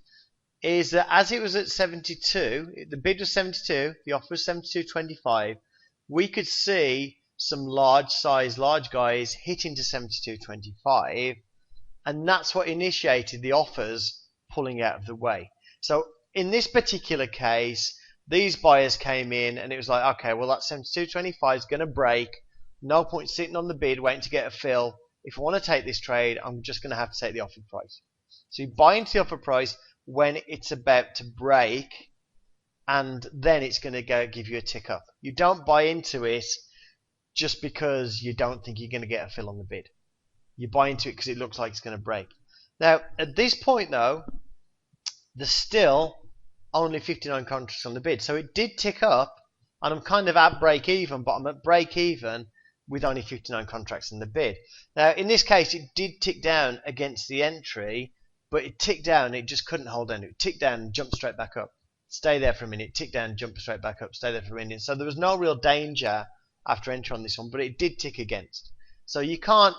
Speaker 2: is that as it was at 72, the bid was 72, the offer was 72.25, we could see some large guys hit into 72.25, and that's what initiated the offers pulling out of the way. So in this particular case, these buyers came in and it was like, okay, well that 72.25 is going to break. No point sitting on the bid waiting to get a fill. If I want to take this trade, I'm just going to have to take the offered price. So you buy into the offer price when it's about to break, and then it's going to give you a tick up. You don't buy into it just because you don't think you're going to get a fill on the bid. You buy into it because it looks like it's going to break. Now, at this point though, there's still only 59 contracts on the bid. So it did tick up, and I'm kind of at break even, but I'm at break even with only 59 contracts in the bid. Now, in this case, it did tick down against the entry, but it ticked down, it just couldn't hold on. It ticked down and jumped straight back up. Stay there for a minute, tick down, jump straight back up, stay there for a minute. So there was no real danger after entry on this one, but it did tick against. So you can't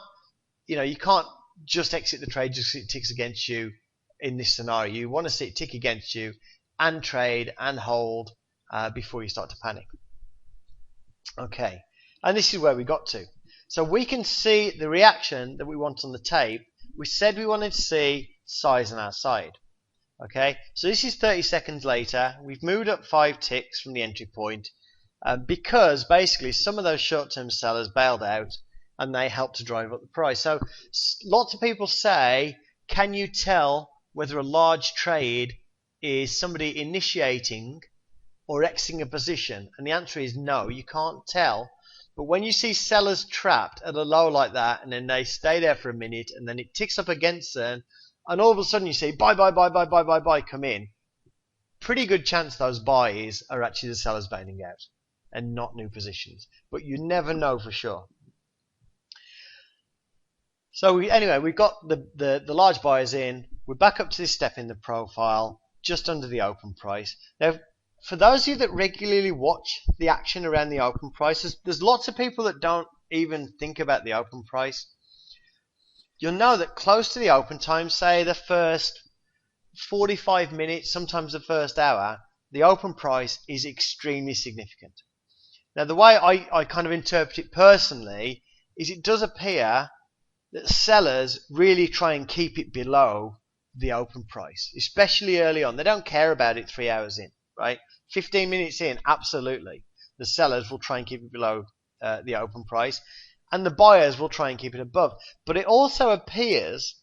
Speaker 2: just exit the trade just because it ticks against you in this scenario. You want to see it tick against you and trade and hold before you start to panic. Okay, and this is where we got to. So we can see the reaction that we want on the tape. We said we wanted to see size on our side. Okay, so this is 30 seconds later. We've moved up 5 ticks from the entry point because basically some of those short-term sellers bailed out and they helped to drive up the price. So lots of people say, can you tell whether a large trade is somebody initiating or exiting a position? And the answer is no, you can't tell. But when you see sellers trapped at a low like that, and then they stay there for a minute, and then it ticks up against them, and all of a sudden you see buy come in, pretty good chance those buys are actually the sellers bailing out and not new positions. But you never know for sure. So anyway, we've got the large buyers in. We're back up to this step in the profile, just under the open price. Now, for those of you that regularly watch the action around the open price, there's lots of people that don't even think about the open price. You'll know that close to the open time, say the first 45 minutes, sometimes the first hour, the open price is extremely significant. Now, the way I kind of interpret it personally is it does appear that sellers really try and keep it below the open price, especially early on. They don't care about it 3 hours in, right? 15 minutes in, absolutely. The sellers will try and keep it below the open price, and the buyers will try and keep it above. But it also appears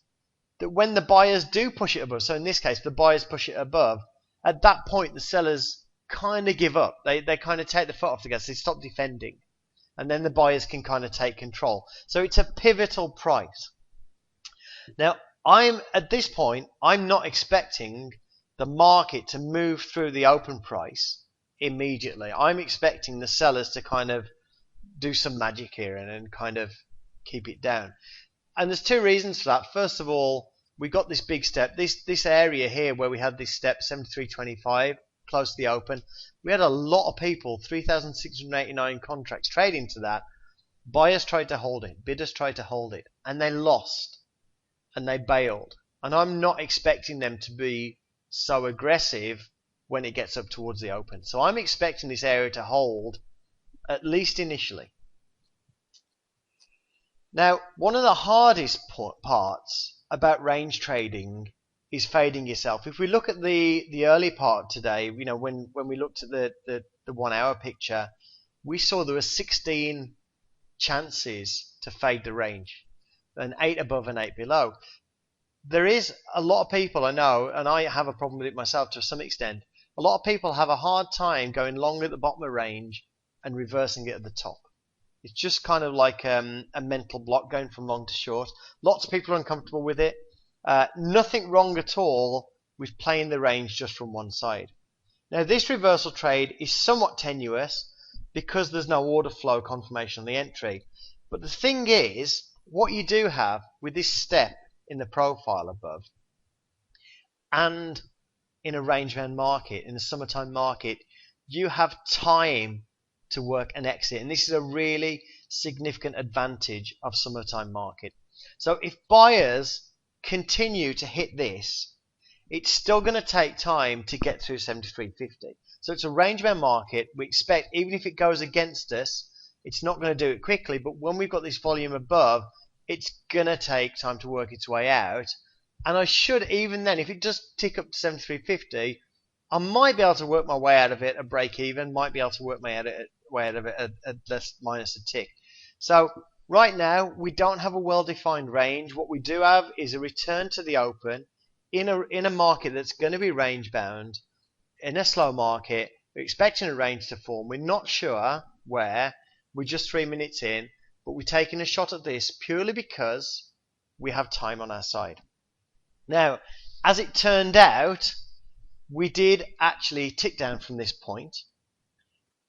Speaker 2: that when the buyers do push it above, so in this case, the buyers push it above, at that point, the sellers kind of give up. They kind of take the foot off the gas. They stop defending. And then the buyers can kind of take control. So it's a pivotal price. Now, at this point, I'm not expecting the market to move through the open price immediately. I'm expecting the sellers to kind of do some magic here and kind of keep it down. And there's 2 reasons for that. First of all, we got this big step. This area here where we had this step, 73.25, close to the open. We had a lot of people, 3,689 contracts trading to that. Buyers tried to hold it. Bidders tried to hold it. And they lost. And they bailed. And I'm not expecting them to be so aggressive when it gets up towards the open. So I'm expecting this area to hold, at least initially. Now, one of the hardest parts about range trading is fading yourself. If we look at the early part today, when we looked at the 1 hour picture, we saw there were 16 chances to fade the range, and 8 above and 8 below. There is a lot of people, I know, and I have a problem with it myself to some extent. A lot of people have a hard time going long at the bottom of range and reversing it at the top. It's just kind of like a mental block going from long to short. Lots of people are uncomfortable with it. Nothing wrong at all with playing the range just from one side. Now this reversal trade is somewhat tenuous because there's no order flow confirmation on the entry. But the thing is, what you do have with this step in the profile above and in a range bound market, in a summertime market, you have time to work an exit. And this is a really significant advantage of summertime market. So if buyers continue to hit this, it's still going to take time to get through 73.50. So it's a range bound market. We expect, even if it goes against us, it's not going to do it quickly. But when we've got this volume above, it's going to take time to work its way out. And I should, even then, if it does tick up to 73.50, I might be able to work my way out of it at break even, might be able to work my way out of it at less minus a tick. So right now, we don't have a well-defined range. What we do have is a return to the open in a market that's going to be range bound, in a slow market. We're expecting a range to form. We're not sure where. We're just 3 minutes in, but we're taking a shot at this purely because we have time on our side. Now, as it turned out, we did actually tick down from this point,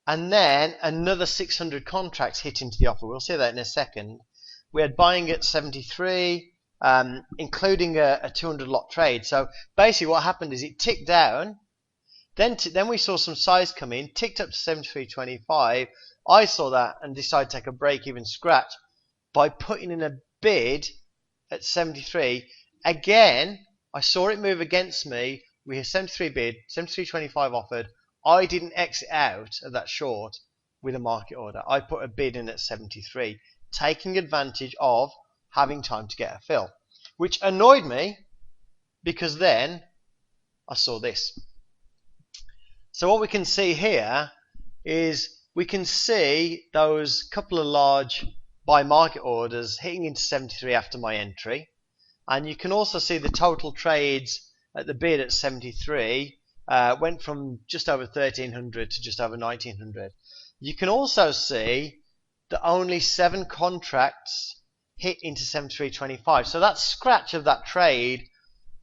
Speaker 2: and then another 600 contracts hit into the offer. We'll see that in a second. We had buying at 73, including a 200 lot trade. So basically what happened is it ticked down, then we saw some size come in, ticked up to 73.25. I saw that and decided to take a break-even scratch by putting in a bid at 73. Again, I saw it move against me. We had 73 bid, 73.25 offered. I didn't exit out of that short with a market order. I put a bid in at 73, taking advantage of having time to get a fill, which annoyed me because then I saw this. So what we can see here is we can see those couple of large buy market orders hitting into 73 after my entry. And you can also see the total trades at the bid at 73 went from just over 1,300 to just over 1,900. You can also see that only 7 contracts hit into 73.25. So that scratch of that trade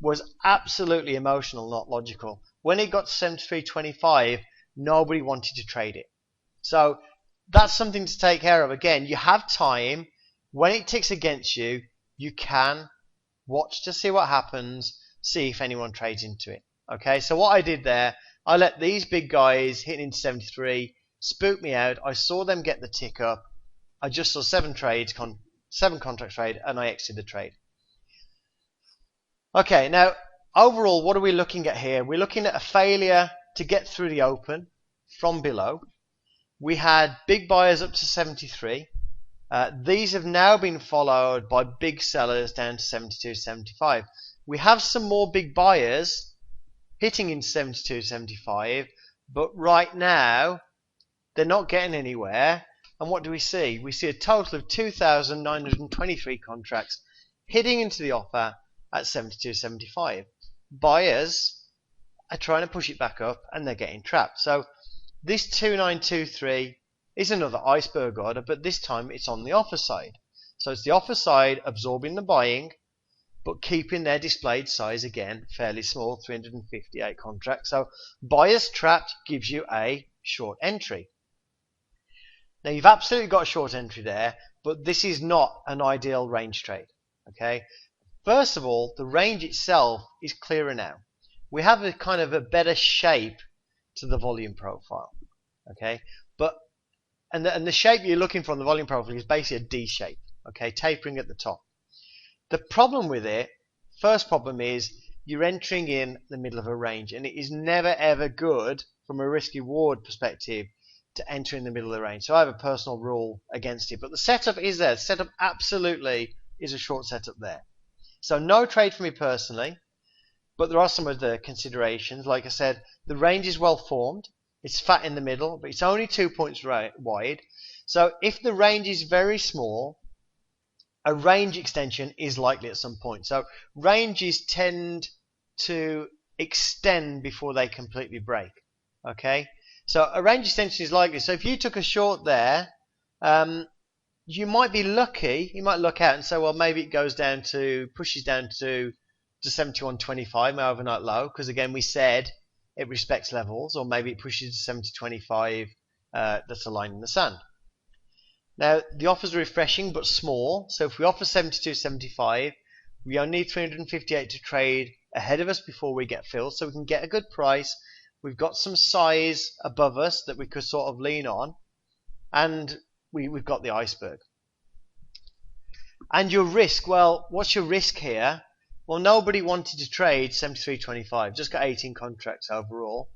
Speaker 2: was absolutely emotional, not logical. When it got to 73.25, nobody wanted to trade it. So that's something to take care of. Again, you have time. When it ticks against you, you can watch to see what happens, see if anyone trades into it. Okay, so what I did there, I let these big guys hit into 73, spook me out. I saw them get the tick up. I just saw 7 contract trade, and I exited the trade. Okay, now overall, what are we looking at here? We're looking at a failure to get through the open from below. We had big buyers up to 73. These have now been followed by big sellers down to 72.75. We have some more big buyers hitting in 72.75, but right now they're not getting anywhere. And what do we see? We see a total of 2,923 contracts hitting into the offer at 72.75. Buyers are trying to push it back up and they're getting trapped. So this 2923 is another iceberg order, but this time it's on the offer side. So it's the offer side absorbing the buying, but keeping their displayed size again fairly small, 358 contracts. So buyers trapped gives you a short entry. Now you've absolutely got a short entry there, but this is not an ideal range trade. Okay. First of all, the range itself is clearer now. We have a kind of a better shape to the volume profile. Okay, and the shape you're looking for on the volume profile is basically a D shape. Okay, tapering at the top. The problem with it, first problem is you're entering in the middle of a range, and it is never ever good from a risk reward perspective to enter in the middle of the range. So I have a personal rule against it, but the setup is there. The setup absolutely is a short setup there. So no trade for me personally, but there are some other considerations. Like I said, the range is well formed. It's fat in the middle, but it's only 2 points wide. So if the range is very small, a range extension is likely at some point. So ranges tend to extend before they completely break. Okay, so a range extension is likely. So if you took a short there, you might be lucky. You might look out and say, well, maybe it goes down to, pushes down to to 71.25, my overnight low, because again we said it respects levels, or maybe it pushes to 70.25 that's a line in the sand. Now the offers are refreshing but small, so if we offer 72.75, we only need 358 to trade ahead of us before we get filled, so we can get a good price. We've got some size above us that we could sort of lean on, and we've got the iceberg. And your risk, well, what's your risk here? Well, nobody wanted to trade 73.25, just got 18 contracts overall.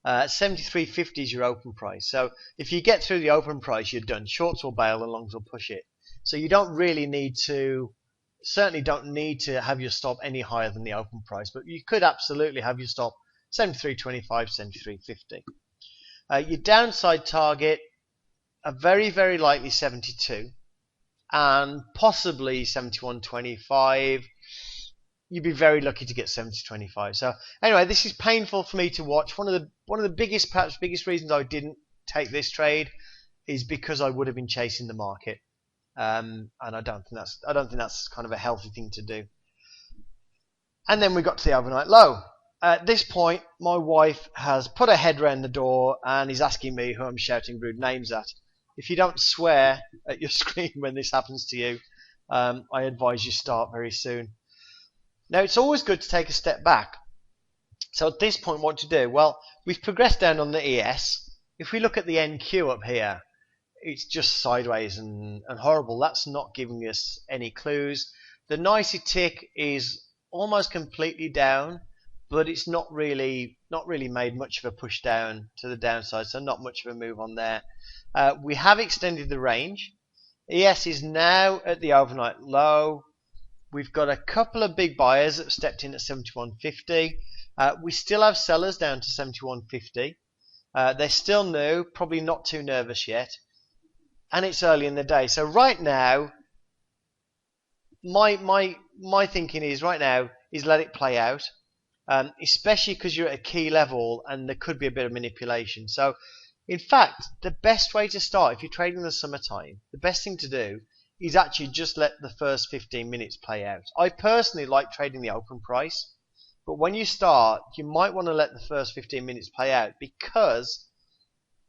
Speaker 2: 73.50 is your open price. So if you get through the open price, you're done. Shorts will bail and longs will push it. So you don't really need to, certainly don't need to have your stop any higher than the open price, but you could absolutely have your stop 73.25, 73.50. Your downside target, a very, very likely 72 and possibly 71.25. You'd be very lucky to get 70.25. So anyway, this is painful for me to watch. One of the biggest, perhaps biggest reasons I didn't take this trade is because I would have been chasing the market, and I don't think that's kind of a healthy thing to do. And then we got to the overnight low. At this point, my wife has put her head around the door and is asking me who I'm shouting rude names at. If you don't swear at your screen when this happens to you, I advise you start very soon. Now, it's always good to take a step back. So at this point, what to do? Well, we've progressed down on the ES. If we look at the NQ up here, it's just sideways and horrible. That's not giving us any clues. The nicey tick is almost completely down, but it's not really made much of a push down to the downside, so not much of a move on there. We have extended the range. ES is now at the overnight low. We've got a couple of big buyers that have stepped in at 71.50. We still have sellers down to 71.50. They're still new, probably not too nervous yet, and it's early in the day. So right now, my thinking is right now is let it play out, especially because you're at a key level and there could be a bit of manipulation. So in fact, the best way to start if you're trading in the summertime, the best thing to do is actually just let the first 15 minutes play out. I personally like trading the open price, but when you start, you might want to let the first 15 minutes play out, because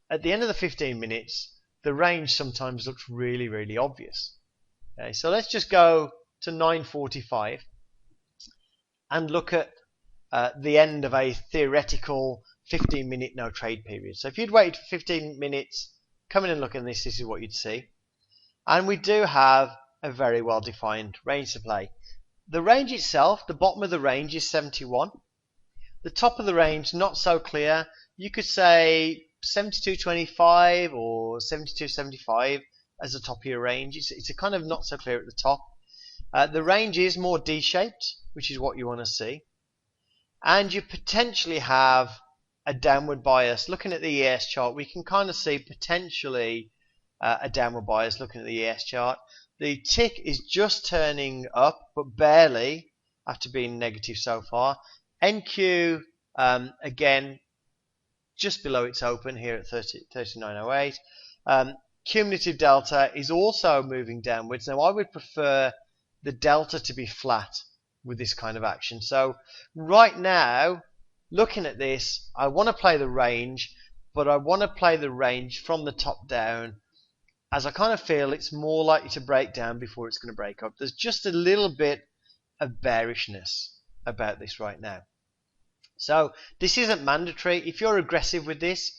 Speaker 2: at the end of the 15 minutes, the range sometimes looks really, really obvious. Okay, so let's just go to 9:45 and look at the end of a theoretical 15-minute no trade period. So if you'd waited for 15 minutes, come in and look at this, this is what you'd see. And we do have a very well defined range to play. The range itself, the bottom of the range is 71. The top of the range, not so clear. You could say 72.25 or 72.75 as the top of your range. It's a kind of not so clear at the top. The range is more D-shaped, which is what you want to see. And you potentially have a downward bias. Looking at the ES chart, we can kind of see potentially a downward bias looking at the ES chart. The tick is just turning up, but barely, after being negative so far. NQ, again, just below its open here at 39.08. Cumulative delta is also moving downwards. Now, I would prefer the delta to be flat with this kind of action. So right now, looking at this, I want to play the range, but I want to play the range from the top down, as I kind of feel it's more likely to break down before it's going to break up. There's just a little bit of bearishness about this right now. So this isn't mandatory. If you're aggressive with this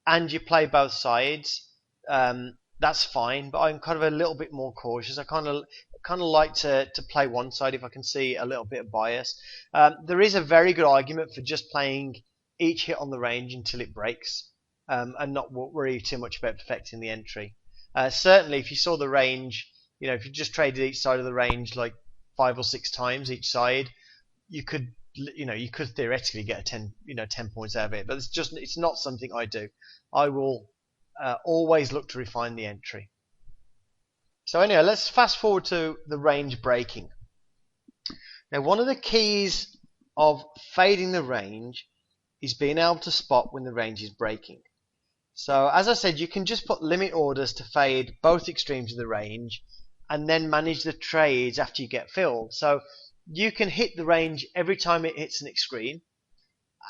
Speaker 2: and you play both sides, that's fine, but I'm kind of a little bit more cautious. I kind of like to play one side if I can see a little bit of bias. There is a very good argument for just playing each hit on the range until it breaks, and not worry too much about perfecting the entry. Certainly, if you saw the range, if you just traded each side of the range like 5 or 6 times each side, you could theoretically get 10 points out of it. But it's not something I do. I will always look to refine the entry. So anyway, let's fast forward to the range breaking. Now, one of the keys of fading the range is being able to spot when the range is breaking. So as I said, you can just put limit orders to fade both extremes of the range and then manage the trades after you get filled. So you can hit the range every time it hits an screen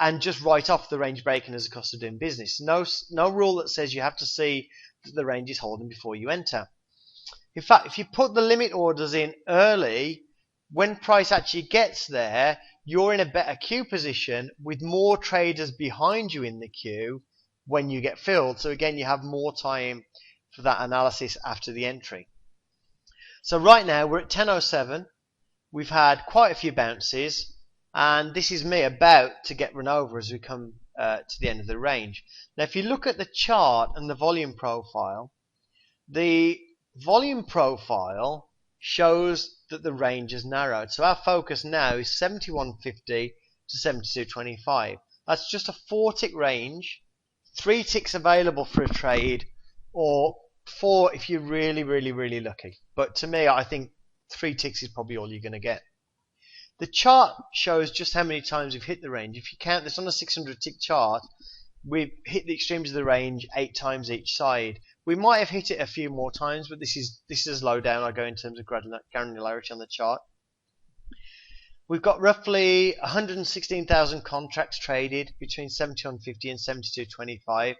Speaker 2: and just write off the range breaking as a cost of doing business. No rule that says you have to see that the range is holding before you enter. In fact, if you put the limit orders in early, when price actually gets there, you're in a better queue position with more traders behind you in the queue when you get filled. So again, you have more time for that analysis after the entry. So right now we're at 10:07. We've had quite a few bounces, and this is me about to get run over as we come to the end of the range. Now, if you look at the chart and the volume profile, the volume profile shows that the range has narrowed. So our focus now is 71.50 to 72.25. That's just a 4-tick range, 3 ticks available for a trade, or 4 if you're really, really, really lucky. But to me, I think 3 ticks is probably all you're going to get. The chart shows just how many times we've hit the range. If you count this on a 600 tick chart, we've hit the extremes of the range 8 times each side. We might have hit it a few more times, but this is as low down I go in terms of granularity on the chart. We've got roughly 116,000 contracts traded between 71.50 and 72.25.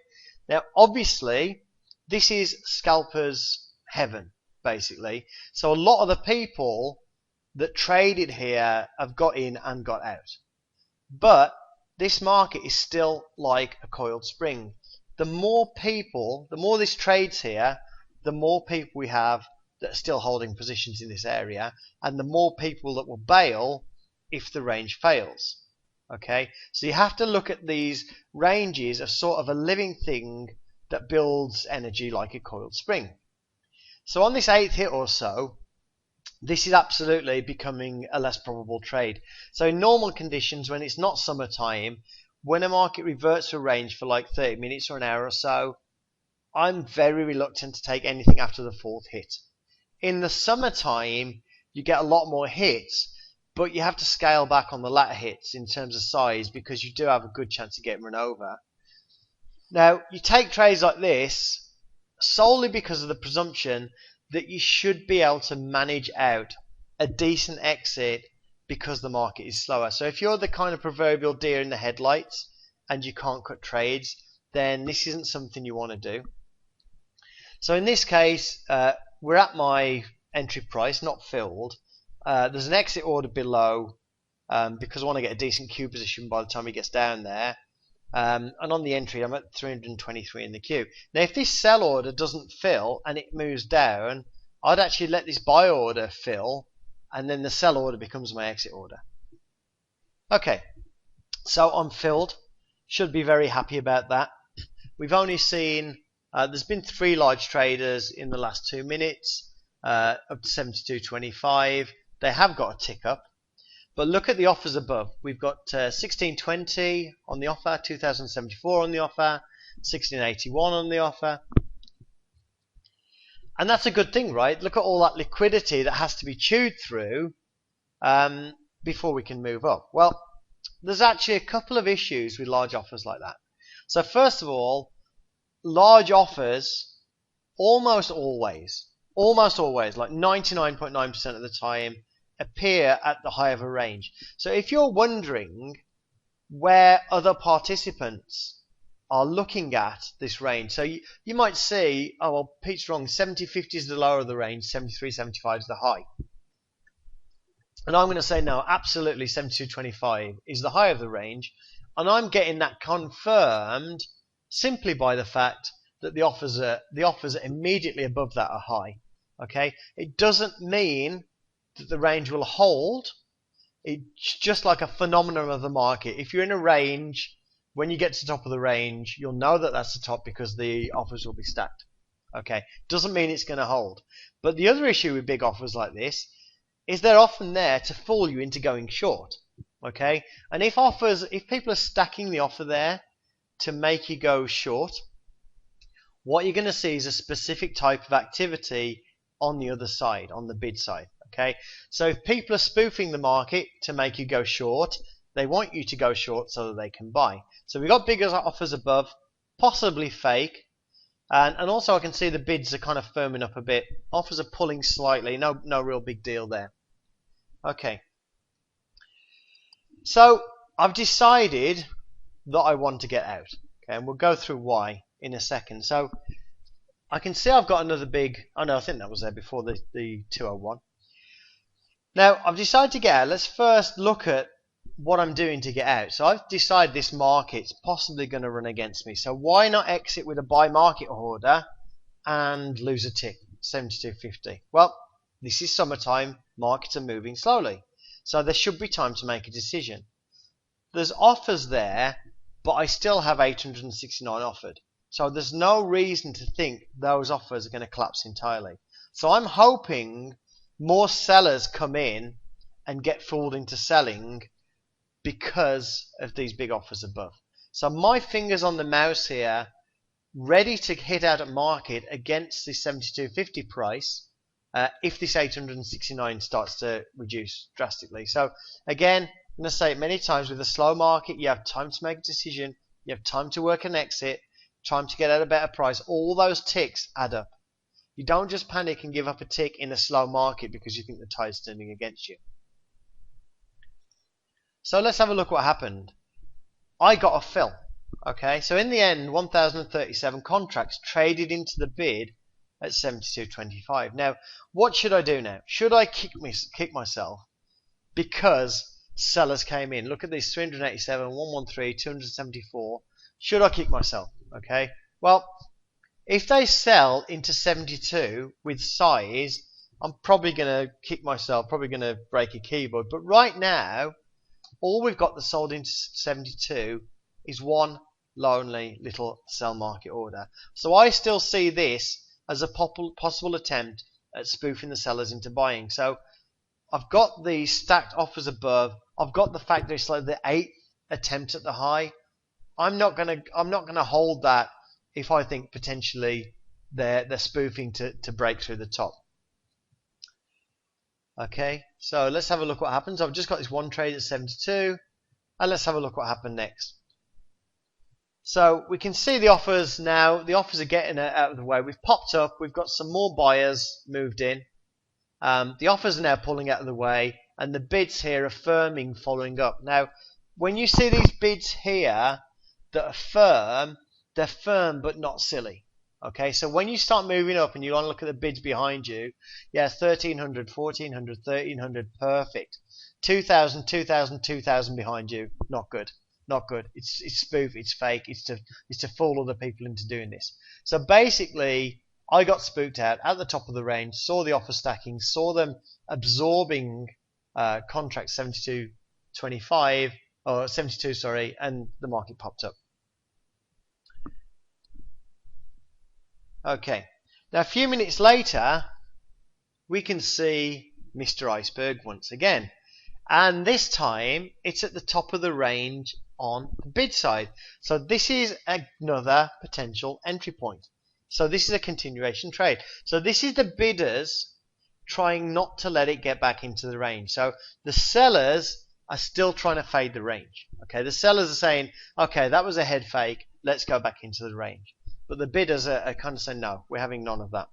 Speaker 2: Now, obviously, this is scalpers' heaven, basically. So a lot of the people that traded here have got in and got out. But this market is still like a coiled spring. The more this trades here, the more people we have that are still holding positions in this area, and the more people that will bail if the range fails. Okay, so you have to look at these ranges as sort of a living thing that builds energy like a coiled spring. So on this 8th hit or so, this is absolutely becoming a less probable trade. So in normal conditions, when it's not summertime, when a market reverts to a range for like 30 minutes or an hour or so, I'm very reluctant to take anything after the 4th hit. In the summertime, you get a lot more hits, but you have to scale back on the latter hits in terms of size because you do have a good chance of getting run over. Now, you take trades like this solely because of the presumption that you should be able to manage out a decent exit because the market is slower. So if you're the kind of proverbial deer in the headlights and you can't cut trades, then this isn't something you want to do. So in this case, we're at my entry price, not filled. There's an exit order below because I want to get a decent queue position by the time he gets down there. And on the entry, I'm at 323 in the queue. Now, if this sell order doesn't fill and it moves down, I'd actually let this buy order fill, and then the sell order becomes my exit order. Okay, so I'm filled. Should be very happy about that. We've only seen, there's been 3 large traders in the last 2 minutes, up to 72.25. They have got a tick up. But look at the offers above. We've got 1620 on the offer, 2074 on the offer, 1681 on the offer. And that's a good thing, right? Look at all that liquidity that has to be chewed through before we can move up. Well, there's actually a couple of issues with large offers like that. So first of all, large offers almost always, like 99.9% of the time, appear at the high of a range. So if you're wondering where other participants are looking at this range, so you might see, oh well, Pete's wrong, 70.50 is the lower of the range, 73.75 is the high. And I'm going to say no, absolutely 72.25 is the high of the range, and I'm getting that confirmed simply by the fact that the offers are immediately above that are high. Okay, it doesn't mean that the range will hold. It's just like a phenomenon of the market. If you're in a range, when you get to the top of the range, you'll know that that's the top because the offers will be stacked. Okay, doesn't mean it's going to hold. But the other issue with big offers like this is they're often there to fool you into going short. Okay, and if people are stacking the offer there to make you go short, what you're going to see is a specific type of activity on the other side, on the bid side. Okay, so if people are spoofing the market to make you go short, they want you to go short so that they can buy. So we've got bigger offers above, possibly fake, and also I can see the bids are kind of firming up a bit. Offers are pulling slightly, no real big deal there. Okay, So I've decided that I want to get out. Okay, and we'll go through why in a second. So I can see I've got another big. Oh no, I think that was there before the 201. Now I've decided to get out. Let's first look at what I'm doing to get out. So I've decided this market's possibly going to run against me. So why not exit with a buy market order and lose a tick, 72.50? Well, this is summertime. Markets are moving slowly, so there should be time to make a decision. There's offers there, but I still have 869 offered. So there's no reason to think those offers are going to collapse entirely. So I'm hoping more sellers come in and get fooled into selling because of these big offers above. So my fingers on the mouse here, ready to hit out at market against the 72.50 price if this 869 starts to reduce drastically. So again, I'm going to say it many times, with a slow market, you have time to make a decision, you have time to work an exit, time to get at a better price. All those ticks add up. You don't just panic and give up a tick in a slow market because you think the tide's turning against you. So let's have a look what happened. I got a fill. Okay, so in the end, 1,037 contracts traded into the bid at 72.25. Now, what should I do now? Should I kick myself because sellers came in? Look at these: 387, 113, 274. Should I kick myself? Okay, well, if they sell into 72 with size, I'm probably going to kick myself, probably going to break a keyboard. But right now, all we've got that sold into 72 is one lonely little sell market order. So I still see this as a possible attempt at spoofing the sellers into buying. So I've got the stacked offers above. I've got the fact that it's like the 8th attempt at the high. I'm not gonna hold that if I think potentially they're spoofing to break through the top. Okay, so let's have a look what happens. I've just got this one trade at 72, and let's have a look what happened next. So we can see the offers now. The offers are getting out of the way. We've popped up. We've got some more buyers moved in. The offers are now pulling out of the way, and the bids here are firming, following up. Now, when you see these bids here that are firm, they're firm but not silly. Okay, so when you start moving up and you want to look at the bids behind you, yeah, 1,300, 1,400, 1,300, perfect. 2,000, 2,000, 2,000 behind you, not good. Not good. It's spoof. It's fake. It's to fool other people into doing this. So basically, I got spooked out at the top of the range. Saw the offer stacking. Saw them absorbing contract 72.25 or 72, sorry, and the market popped up. Okay. Now a few minutes later, we can see Mr. Iceberg once again, and this time it's at the top of the range on the bid side. So this is another potential entry point. So this is a continuation trade. So this is the bidders trying not to let it get back into the range. So the sellers are still trying to fade the range. Okay, the sellers are saying, okay, that was a head fake, let's go back into the range. But the bidders are kind of saying, no, we're having none of that.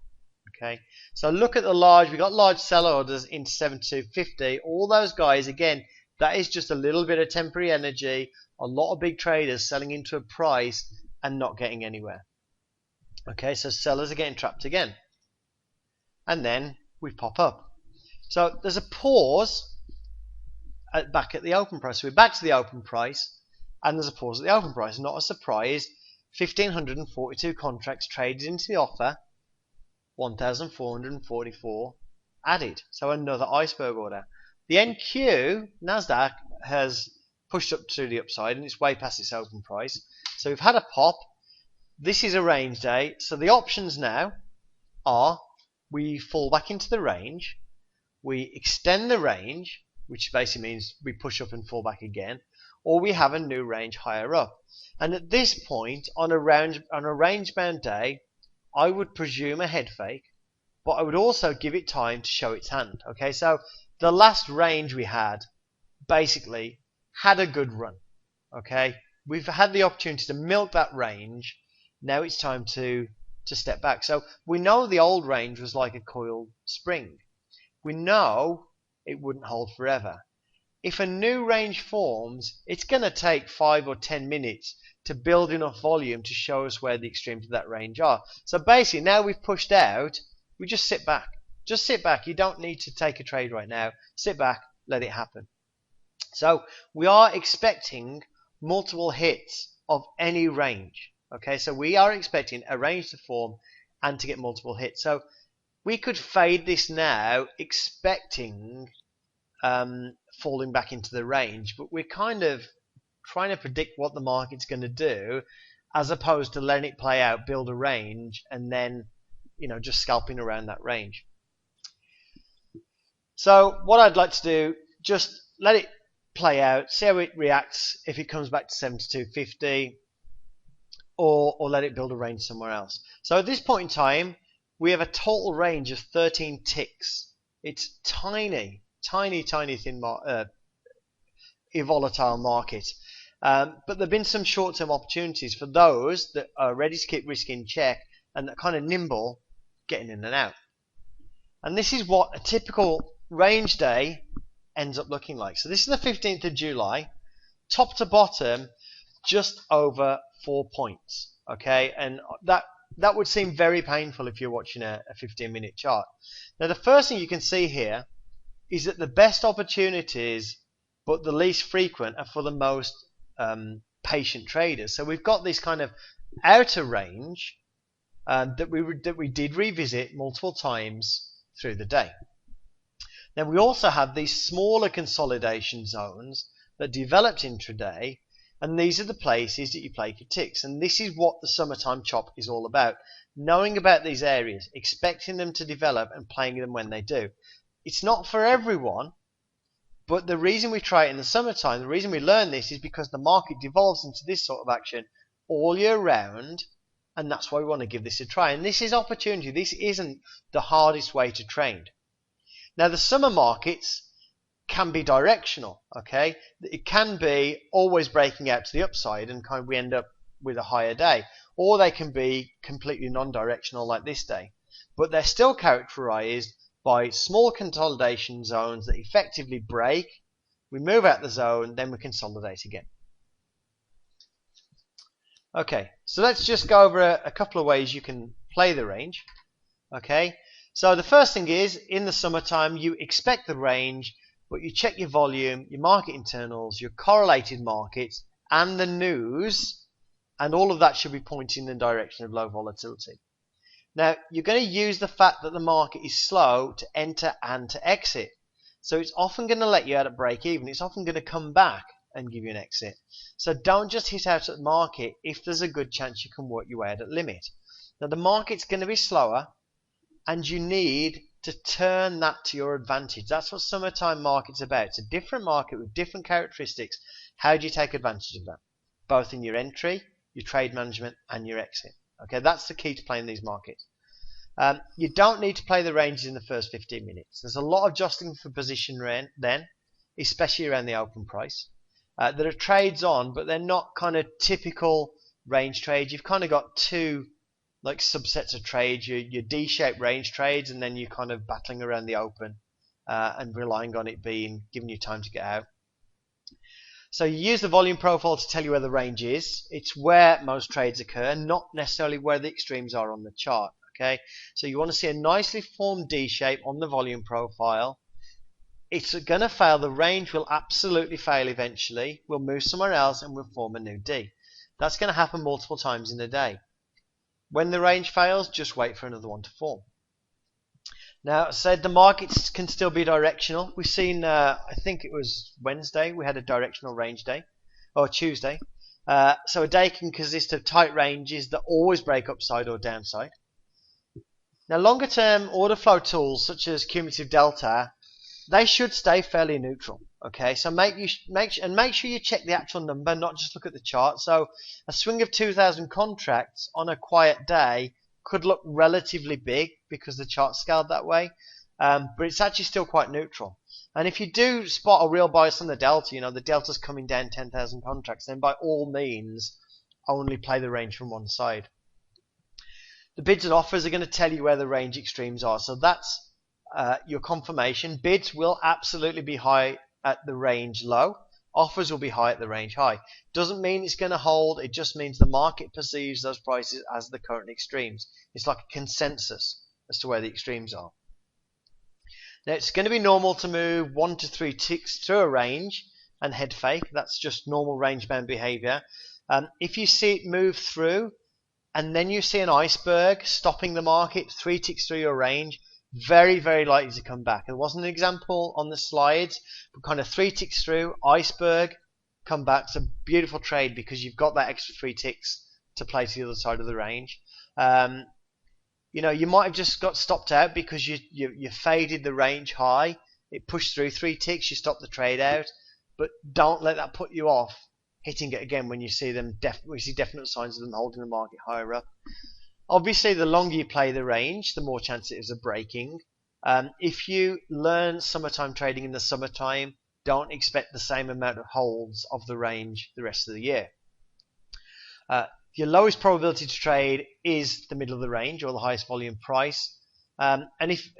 Speaker 2: Okay, so look at the large, we got large seller orders into 72.50. All those guys, again, that is just a little bit of temporary energy. A lot of big traders selling into a price and not getting anywhere. Okay, so sellers are getting trapped again. And then we pop up. So there's a pause back at the open price. So we're back to the open price, and there's a pause at the open price. Not a surprise. 1,542 contracts traded into the offer. 1,444 added. So another iceberg order. The NQ, Nasdaq, has pushed up to the upside, and it's way past its open price. So we've had a pop. This is a range day. So the options now are we fall back into the range, we extend the range, which basically means we push up and fall back again, or we have a new range higher up. And at this point, on a range bound day, I would presume a head fake, but I would also give it time to show its hand. Okay, so the last range we had basically had a good run. Okay, we've had the opportunity to milk that range. Now it's time to step back. So we know the old range was like a coiled spring. We know it wouldn't hold forever. if a new range forms, it's going to take 5 or 10 minutes to build enough volume to show us where the extremes of that range are. So basically, now we've pushed out, we just sit back. Just sit back. You don't need to take a trade right now. Sit back, let it happen. So we are expecting multiple hits of any range. Okay, so we are expecting a range to form and to get multiple hits. So we could fade this now, expecting falling back into the range, but we're kind of trying to predict what the market's going to do, as opposed to letting it play out, build a range, and then just scalping around that range. So what I'd like to do, just let it play out, see how it reacts, if it comes back to 72.50, or let it build a range somewhere else. So at this point in time, we have a total range of 13 ticks. It's tiny thin volatile market. But there have been some short-term opportunities for those that are ready to keep risk in check and that kind of nimble getting in and out. And this is what a typical range day ends up looking like. So this is the 15th of July, top to bottom, just over 4 points. Okay, and that would seem very painful if you're watching a 15-minute chart. Now the first thing you can see here is that the best opportunities, but the least frequent, are for the most patient traders. So we've got this kind of outer range that we did revisit multiple times through the day. Then we also have these smaller consolidation zones that developed intraday, and these are the places that you play for ticks. And this is what the summertime chop is all about. Knowing about these areas, expecting them to develop, and playing them when they do. It's not for everyone, but the reason we try it in the summertime, the reason we learn this, is because the market devolves into this sort of action all year round, and that's why we want to give this a try. And this is opportunity. This isn't the hardest way to trade. Now the summer markets can be directional, okay? It can be always breaking out to the upside and kind of we end up with a higher day, or they can be completely non-directional like this day, but they're still characterized by small consolidation zones that effectively break, we move out the zone, then we consolidate again. Okay, so let's just go over a couple of ways you can play the range. Okay, so the first thing is, in the summertime, you expect the range, but you check your volume, your market internals, your correlated markets, and the news, and all of that should be pointing in the direction of low volatility. Now, you're going to use the fact that the market is slow to enter and to exit. So it's often going to let you out at break even. It's often going to come back and give you an exit. So don't just hit out at the market if there's a good chance you can work your way out at limit. Now, the market's going to be slower, and you need to turn that to your advantage. That's what summertime market's about. It's a different market with different characteristics. How do you take advantage of that? Both in your entry, your trade management, and your exit. Okay, that's the key to playing these markets. You don't need to play the ranges in the first 15 minutes. There's a lot of jostling for position then, especially around the open price. There are trades on, but they're not kind of typical range trades. You've kind of got two like subsets of trades, your D-shaped range trades, and then you're kind of battling around the open and relying on it giving you time to get out. So you use the volume profile to tell you where the range is. It's where most trades occur, not necessarily where the extremes are on the chart. Okay, so you want to see a nicely formed D shape on the volume profile. It's going to fail. The range will absolutely fail eventually. We'll move somewhere else and we'll form a new D. That's going to happen multiple times in a day. When the range fails, just wait for another one to form. Now, I said the markets can still be directional. We've seen, I think it was Wednesday, we had a directional range day, or Tuesday. So a day can consist of tight ranges that always break upside or downside. Now, longer term order flow tools such as cumulative delta, they should stay fairly neutral. Okay, so make sure you check the actual number, not just look at the chart. So a swing of 2,000 contracts on a quiet day could look relatively big because the chart's scaled that way, but it's actually still quite neutral. And if you do spot a real bias on the delta, the delta's coming down 10,000 contracts, then by all means only play the range from one side. The bids and offers are going to tell you where the range extremes are, so that's your confirmation. Bids will absolutely be high at the range low. Offers will be high at the range high. Doesn't mean it's going to hold. It just means the market perceives those prices as the current extremes. It's like a consensus as to where the extremes are. Now it's going to be normal to move 1 to 3 ticks through a range and head fake. That's just normal range bound behavior. If you see it move through and then you see an iceberg stopping the market 3 ticks through your range, very, very likely to come back. There wasn't an example on the slides, but kind of 3 ticks through, iceberg, come back. It's a beautiful trade because you've got that extra 3 ticks to play to the other side of the range. You might have just got stopped out because you faded the range high. It pushed through 3 ticks, you stopped the trade out. But don't let that put you off hitting it again when you see them. We see definite signs of them holding the market higher up. Obviously, the longer you play the range, the more chance it is of breaking. If you learn summertime trading in the summertime, don't expect the same amount of holds of the range the rest of the year. Your lowest probability to trade is the middle of the range or the highest volume price. And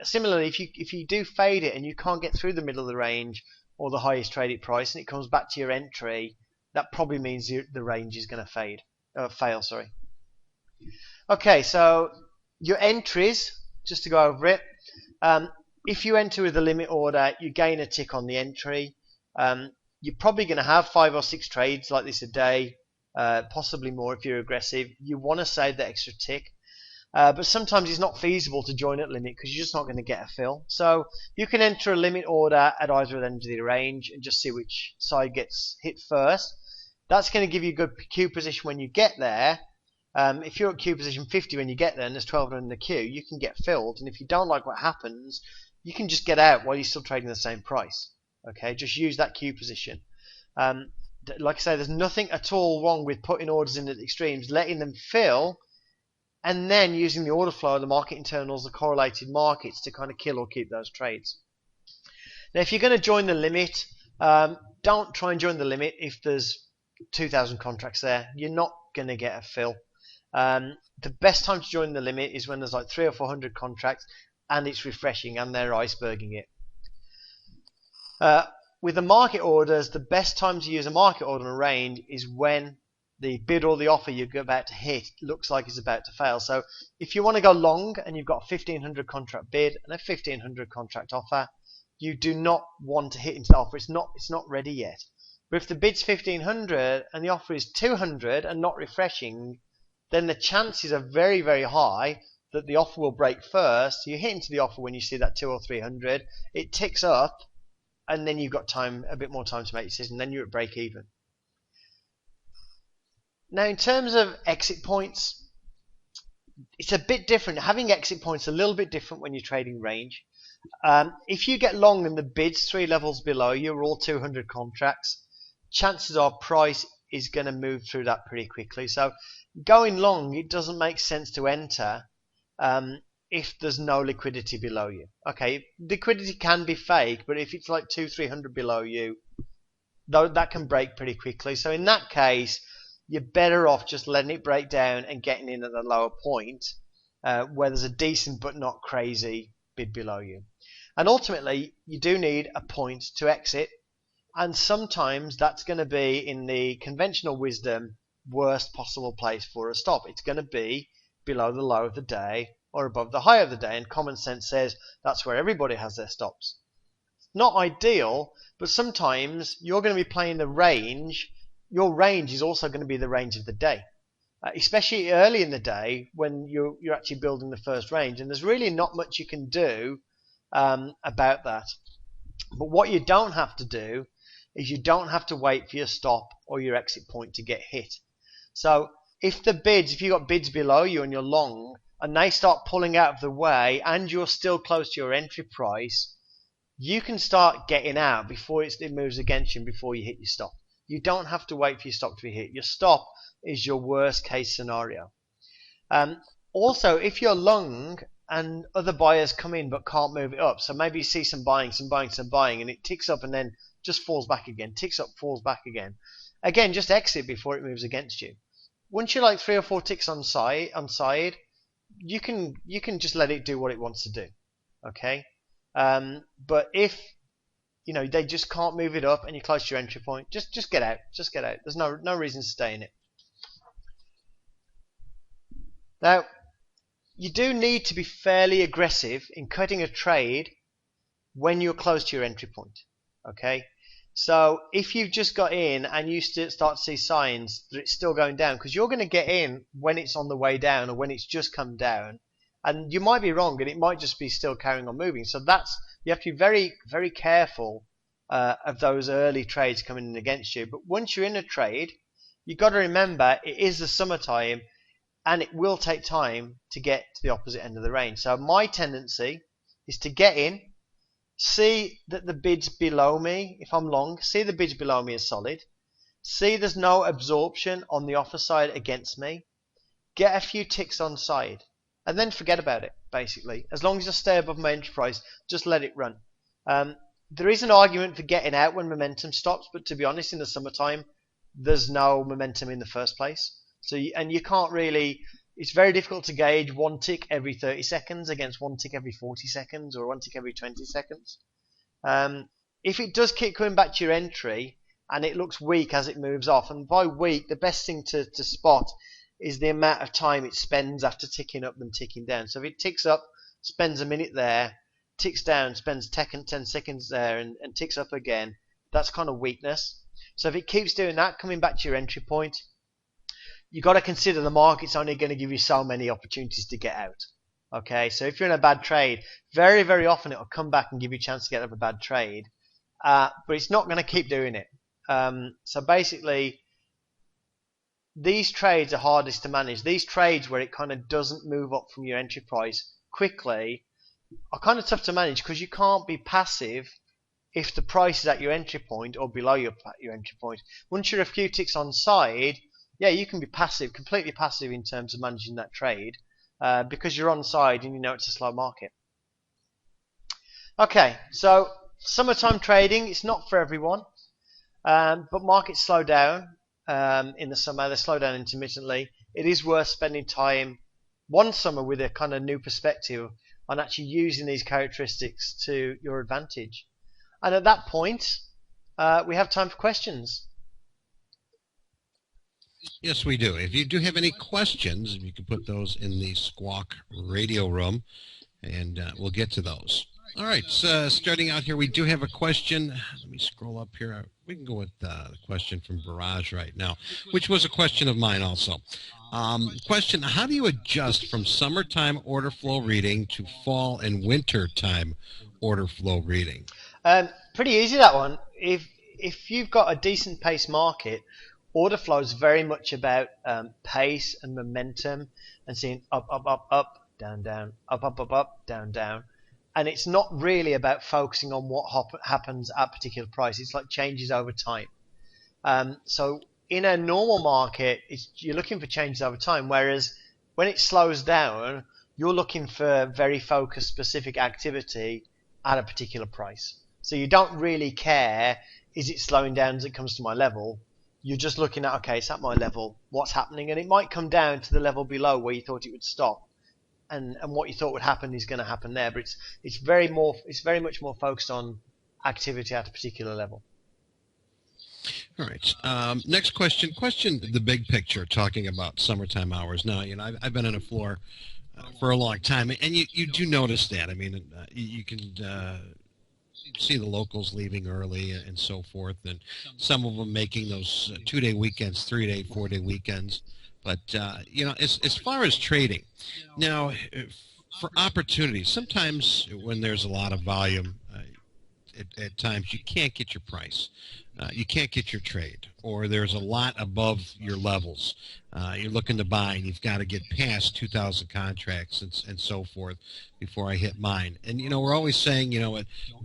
Speaker 2: similarly, if you do fade it and you can't get through the middle of the range or the highest traded price and it comes back to your entry, that probably means the range is going to fail. Okay, so your entries, just to go over it. If you enter with a limit order, you gain a tick on the entry. You're probably going to have 5 or 6 trades like this a day. Possibly more if you're aggressive. You want to save that extra tick, but sometimes it's not feasible to join at limit because you're just not going to get a fill. So you can enter a limit order at either end of the range and just see which side gets hit first. That's going to give you a good queue position when you get there. If you're at queue position 50 when you get there and there's 12 in the queue, you can get filled, and if you don't like what happens, you can just get out while you're still trading the same price. Okay, just use that queue position. Like I say, there's nothing at all wrong with putting orders in at the extremes, letting them fill, and then using the order flow of the market internals, the correlated markets, to kind of kill or keep those trades. Now, if you're going to join the limit, don't try and join the limit if there's 2,000 contracts there. You're not going to get a fill. The best time to join the limit is when there's like 300 or 400 contracts and it's refreshing and they're iceberging it. With the market orders, the best time to use a market order in a range is when the bid or the offer you're about to hit looks like it's about to fail. So if you want to go long and you've got a 1,500 contract bid and a 1,500 contract offer, you do not want to hit into the offer. It's not ready yet. But if the bid's 1,500 and the offer is 200 and not refreshing, then the chances are very, very high that the offer will break first. You hit into the offer when you see that 200 or 300. It ticks up, and then you've got a bit more time to make a decision. Then you're at break even. Now, in terms of exit points, it's a bit different. Having exit points is a little bit different when you're trading range. If you get long and the bid's 3 levels below, you're all 200 contracts, chances are price is going to move through that pretty quickly. So going long, it doesn't make sense to enter if there's no liquidity below you. Okay, liquidity can be fake, but if it's like 200-300 below you, though, that can break pretty quickly. So in that case, you're better off just letting it break down and getting in at the lower point where there's a decent but not crazy bid below you. And ultimately, you do need a point to exit, and sometimes that's going to be, in the conventional wisdom, worst possible place for a stop. It's going to be below the low of the day or above the high of the day, and common sense says that's where everybody has their stops. Not ideal, but sometimes you're going to be playing the range. Your range is also going to be the range of the day, especially early in the day when you're actually building the first range, and there's really not much you can do about that. But what you don't have to do is you don't have to wait for your stop or your exit point to get hit. So if you've got bids below you and you're long, and they start pulling out of the way and you're still close to your entry price, you can start getting out before it moves against you and before you hit your stop. You don't have to wait for your stop to be hit. Your stop is your worst case scenario. Also, if you're long and other buyers come in but can't move it up, so maybe you see some buying, and it ticks up and then just falls back again, ticks up, falls back again. Again, just exit before it moves against you. Once you're like 3 or 4 ticks on side, you can just let it do what it wants to do. Okay, but if they just can't move it up, and you're close to your entry point. Just get out. Just get out. There's no reason to stay in it. Now, you do need to be fairly aggressive in cutting a trade when you're close to your entry point. Okay, so if you've just got in and you start to see signs that it's still going down, because you're going to get in when it's on the way down or when it's just come down, and you might be wrong and it might just be still carrying on moving. So you have to be very, very careful of those early trades coming in against you. But once you're in a trade, you've got to remember it is the summertime and it will take time to get to the opposite end of the range. So my tendency is to get in, see that the bids below me, if I'm long, see the bids below me are solid, see there's no absorption on the offer side against me, get a few ticks on side, and then forget about it, basically. As long as I stay above my entry price, just let it run. There is an argument for getting out when momentum stops, but to be honest, in the summertime, there's no momentum in the first place. So you can't really, it's very difficult to gauge one tick every 30 seconds against one tick every 40 seconds or one tick every 20 seconds. If it does keep coming back to your entry and it looks weak as it moves off, and by weak, the best thing to spot is the amount of time it spends after ticking up and ticking down. So if it ticks up, spends a minute there, ticks down, spends 10 seconds there, and ticks up again, that's kind of weakness. So if it keeps doing that, coming back to your entry point, you've got to consider the market's only going to give you so many opportunities to get out. Okay, so if you're in a bad trade, very, very often it'll come back and give you a chance to get out of a bad trade, but it's not going to keep doing it. So basically, these trades are hardest to manage. These trades where it kind of doesn't move up from your entry price quickly are kind of tough to manage because you can't be passive if the price is at your entry point or below your entry point. Once you're a few ticks on side, yeah, you can be passive, completely passive in terms of managing that trade because you're on side and you know it's a slow market. Okay, so summertime trading, it's not for everyone, but markets slow down in the summer. They slow down intermittently. It is worth spending time one summer with a kind of new perspective on actually using these characteristics to your advantage. And at that point, we have time for questions.
Speaker 1: Yes, we do. If you do have any questions, you can put those in the Squawk radio room, and we'll get to those. All right, so starting out here, we do have a question. Let me scroll up here. We can go with the question from Barrage right now, which was a question of mine also. Question, how do you adjust from summertime order flow reading to fall and winter time order flow reading?
Speaker 2: Pretty easy, that one. If you've got a decent pace market, order flow is very much about pace and momentum and seeing up, up, up, up, down, down, up, up, up, up, down, down. And it's not really about focusing on what happens at a particular price. It's like changes over time. So in a normal market, you're looking for changes over time, whereas when it slows down, you're looking for very focused, specific activity at a particular price. So you don't really care, is it slowing down as it comes to my level? You're just looking at, okay, it's at my level, what's happening? And it might come down to the level below where you thought it would stop. And what you thought would happen is going to happen there. But it's very much more focused on activity at a particular level.
Speaker 1: All right. Next question. The big picture, talking about summertime hours. Now, I've been on a floor for a long time, and you do notice that. I mean, you can see the locals leaving early and so forth, and some of them making those 2-day weekends, 3-day, 4-day weekends. But, as far as trading, now, for opportunities, sometimes when there's a lot of volume, at times you can't get your price. You can't get your trade, or there's a lot above your levels. You're looking to buy, and you've got to get past 2,000 contracts and so forth before I hit mine. And, we're always saying,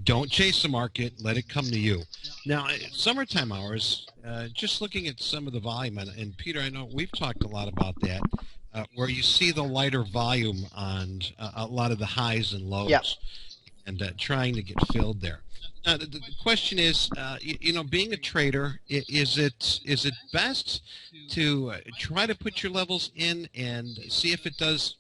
Speaker 1: don't chase the market, let it come to you. Now, summertime hours, just looking at some of the volume, and Peter, I know we've talked a lot about that, where you see the lighter volume on a lot of the highs and lows.
Speaker 2: Yep.
Speaker 1: And trying to get filled there. The question is, being a trader, is it best to try to put your levels in and see if it does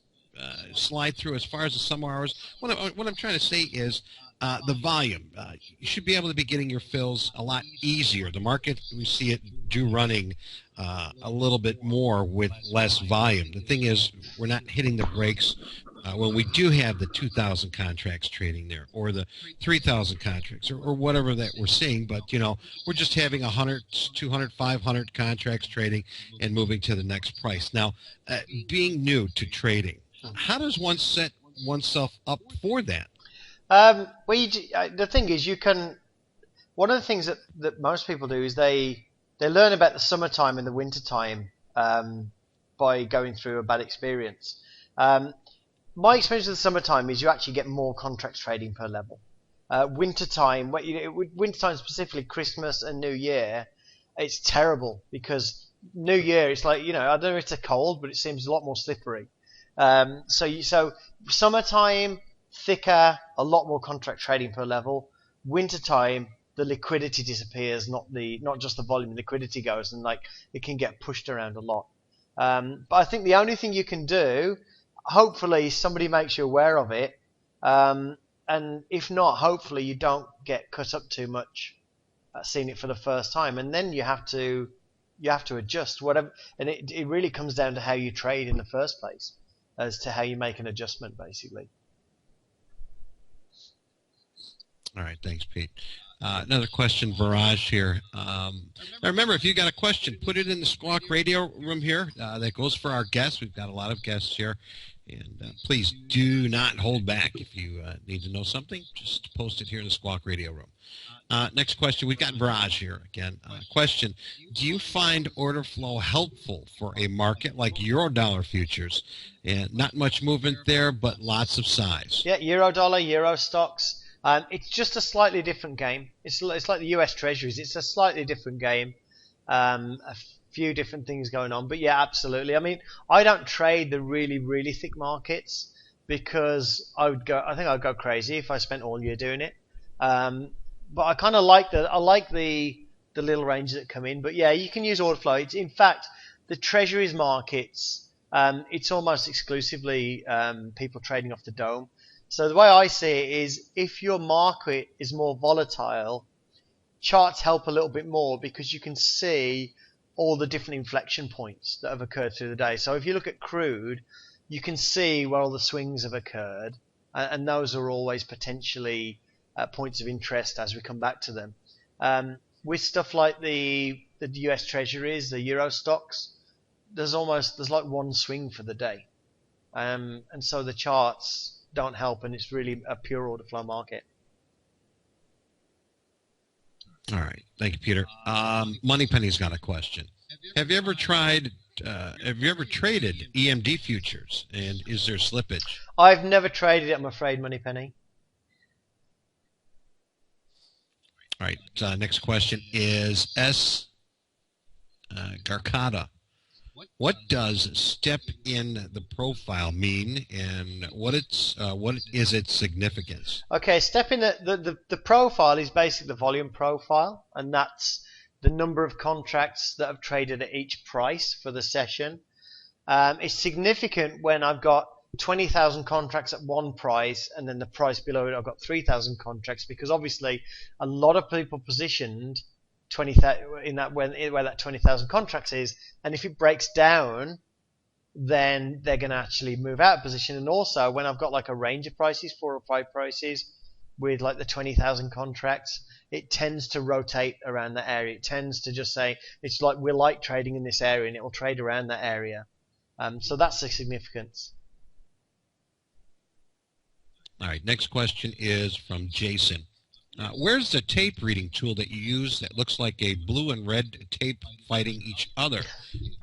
Speaker 1: slide through as far as the summer hours? What I'm trying to say is, The volume. You should be able to be getting your fills a lot easier. The market, we see it do running a little bit more with less volume. The thing is, we're not hitting the brakes when we do have the 2,000 contracts trading there, or the 3,000 contracts, or whatever that we're seeing. But, we're just having 100, 200, 500 contracts trading and moving to the next price. Now, being new to trading, how does one set oneself up for that?
Speaker 2: The thing is, you can. One of the things that most people do is they learn about the summertime and the wintertime by going through a bad experience. Um, my experience with the summertime is you actually get more contracts trading per level. Wintertime, wintertime specifically, Christmas and New Year, it's terrible because New Year, it's like, I don't know if it's a cold, but it seems a lot more slippery. So summertime, thicker, a lot more contract trading per level. Wintertime, the liquidity disappears, not just the volume, the liquidity goes, and like it can get pushed around a lot. But I think the only thing you can do, hopefully somebody makes you aware of it, and if not, hopefully you don't get cut up too much seeing it for the first time, and then you have to adjust whatever, and it really comes down to how you trade in the first place as to how you make an adjustment, basically.
Speaker 1: All right, thanks, Pete. Another question, Viraj here. Now remember, if you got a question, put it in the Squawk Radio room here. That goes for our guests. We've got a lot of guests here. And please do not hold back. If you need to know something, just post it here in the Squawk Radio room. Next question. We've got Viraj here again. Question. Do you find order flow helpful for a market like Eurodollar futures? And not much movement there, but lots of size.
Speaker 2: Yeah, Eurodollar, Euro stocks. It's just a slightly different game. It's like the US Treasuries. It's a slightly different game. A few different things going on. But yeah, absolutely. I mean, I don't trade the really, really thick markets because I think I'd go crazy if I spent all year doing it. But I kind of like the little ranges that come in. But yeah, you can use order flow. In fact, the Treasuries markets, it's almost exclusively people trading off the dome. So the way I see it is, if your market is more volatile, charts help a little bit more because you can see all the different inflection points that have occurred through the day. So if you look at crude, you can see where all the swings have occurred, and those are always potentially points of interest as we come back to them. With stuff like the US Treasuries, the Euro stocks, there's like one swing for the day, and so the charts don't help, and it's really a pure order flow market.
Speaker 1: All right, thank you, Peter. Moneypenny's got a question. Have you ever tried? Have you ever traded EMD futures, and is there slippage?
Speaker 2: I've never traded it, I'm afraid, Moneypenny.
Speaker 1: All right. Next question is Garcata. What does step in the profile mean, and what is its significance?
Speaker 2: Okay, step in the profile is basically the volume profile, and that's the number of contracts that have traded at each price for the session. It's significant when I've got 20,000 contracts at one price, and then the price below it I've got 3,000 contracts, because obviously a lot of people positioned 20,000 in that where that 20,000 contracts is, and if it breaks down, then they're going to actually move out of position. And also, when I've got like a range of prices, 4 or 5 prices with like the 20,000 contracts, it tends to rotate around that area. It tends to just say it's like we're like trading in this area, and it will trade around that area. So that's the significance.
Speaker 1: All right. Next question is from Jason. Where's the tape reading tool that you use that looks like a blue and red tape fighting each other?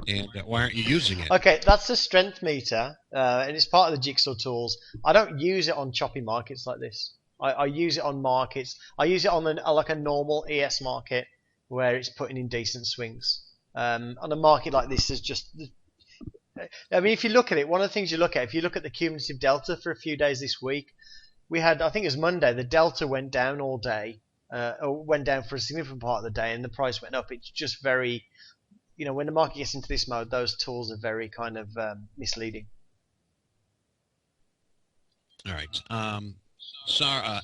Speaker 1: And why aren't you using it?
Speaker 2: Okay, that's the strength meter, and it's part of the jigsaw tools. I don't use it on choppy markets like this. I use it on markets. I use it on like a normal ES market where it's putting in decent swings. On a market like this, there's just... I mean, if you look at it, one of the things you look at, if you look at the cumulative delta for a few days this week, we had, I think it was Monday, the delta went down all day, or went down for a significant part of the day, and the price went up. It's just very, when the market gets into this mode, those tools are very kind of misleading.
Speaker 1: All right. Sarah,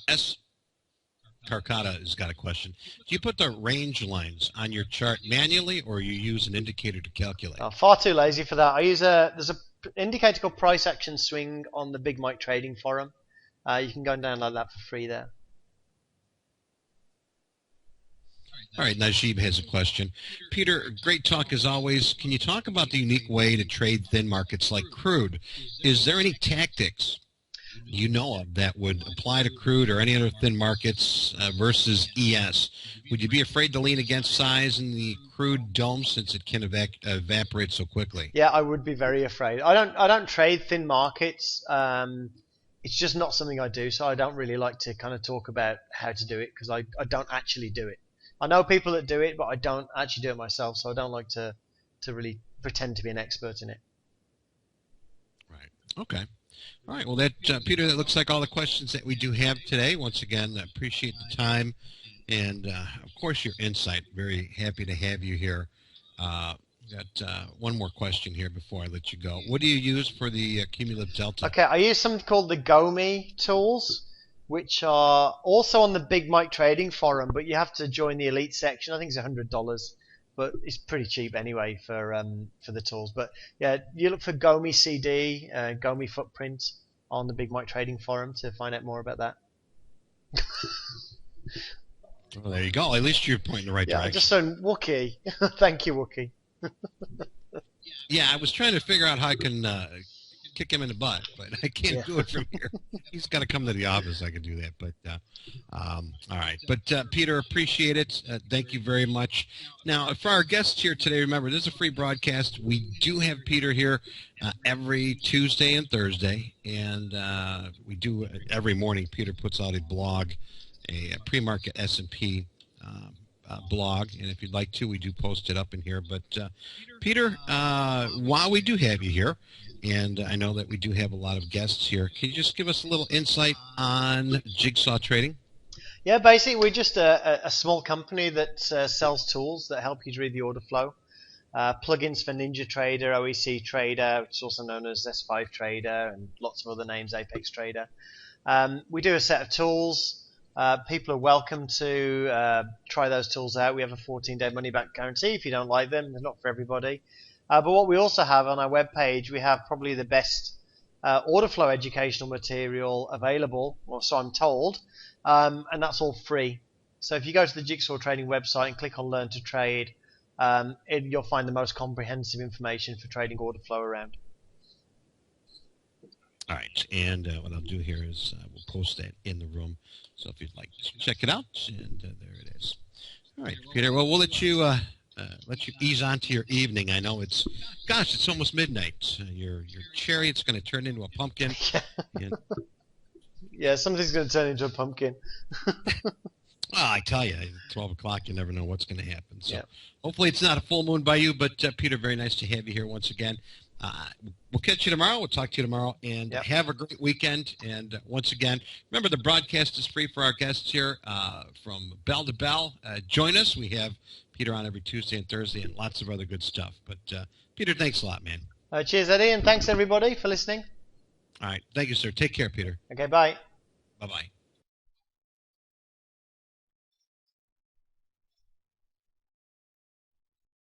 Speaker 1: Carcata has got a question. Do you put the range lines on your chart manually, or you use an indicator to calculate?
Speaker 2: Far too lazy for that. There's a indicator called Price Action Swing on the Big Mike Trading Forum. You can go and download that for free there.
Speaker 1: All right, Najib has a question. Peter, great talk as always. Can you talk about the unique way to trade thin markets like crude? Is there any tactics you know of that would apply to crude or any other thin markets versus ES? Would you be afraid to lean against size in the crude dome since it can evaporate so quickly?
Speaker 2: Yeah, I would be very afraid. I don't trade thin markets. It's just not something I do, so I don't really like to kind of talk about how to do it because I don't actually do it. I know people that do it, but I don't actually do it myself, so I don't like to really pretend to be an expert in it.
Speaker 1: Right. Okay. All right. Well, that Peter, that looks like all the questions that we do have today. Once again, I appreciate the time and, of course, your insight. Very happy to have you here. Got one more question here before I let you go. What do you use for the cumulative delta?
Speaker 2: Okay, I use something called the GOMI tools, which are also on the Big Mike Trading Forum, but you have to join the elite section. I think it's $100, but it's pretty cheap anyway for the tools. But yeah, you look for GOMI CD, GOMI footprint on the Big Mike Trading Forum to find out more about that.
Speaker 1: Well, there you go. At least you're pointing the right direction.
Speaker 2: Yeah, just so Wookie. Thank you, Wookie.
Speaker 1: Yeah, I was trying to figure out how I can kick him in the butt, but I can't do it from here. He's got to come to the office. I can do that, but all right. But Peter, appreciate it. Thank you very much. Now, for our guests here today, remember this is a free broadcast. We do have Peter here every Tuesday and Thursday, and we do every morning. Peter puts out a blog, a pre-market S&P blog, and if you'd like to, we do post it up in here. But Peter, while we do have you here, and I know that we do have a lot of guests here, can you just give us a little insight on Jigsaw Trading?
Speaker 2: Yeah, basically we're just a small company that sells tools that help you to read the order flow. Plugins for Ninja Trader, OEC Trader, which is also known as S5 Trader, and lots of other names, Apex Trader. We do a set of tools. People are welcome to try those tools out. We have a 14-day money-back guarantee if you don't like them. They're not for everybody. But what we also have on our webpage, we have probably the best order flow educational material available, or so I'm told, and that's all free. So if you go to the Jigsaw Trading website and click on Learn to Trade, you'll find the most comprehensive information for trading order flow around.
Speaker 1: All right, and what I'll do here is we'll post that in the room. So if you'd like to check it out, and there it is. All right, Peter. Well, we'll let you ease on to your evening. I know it's almost midnight. Your chariot's going to turn into a pumpkin. And,
Speaker 2: yeah, something's going to turn into a pumpkin.
Speaker 1: well, I tell you, 12 o'clock, you never know what's going to happen. So
Speaker 2: yeah.
Speaker 1: Hopefully it's not a full moon by you, but Peter, very nice to have you here once again. We'll catch you tomorrow. We'll talk to you tomorrow, and have a great weekend. And once again, remember the broadcast is free for our guests here from bell to bell. Join us. We have Peter on every Tuesday and Thursday and lots of other good stuff. But Peter, thanks a lot, man.
Speaker 2: Cheers, Eddie, and thanks everybody for listening.
Speaker 1: All right. Thank you, sir. Take care, Peter.
Speaker 2: Okay, bye.
Speaker 1: Bye-bye.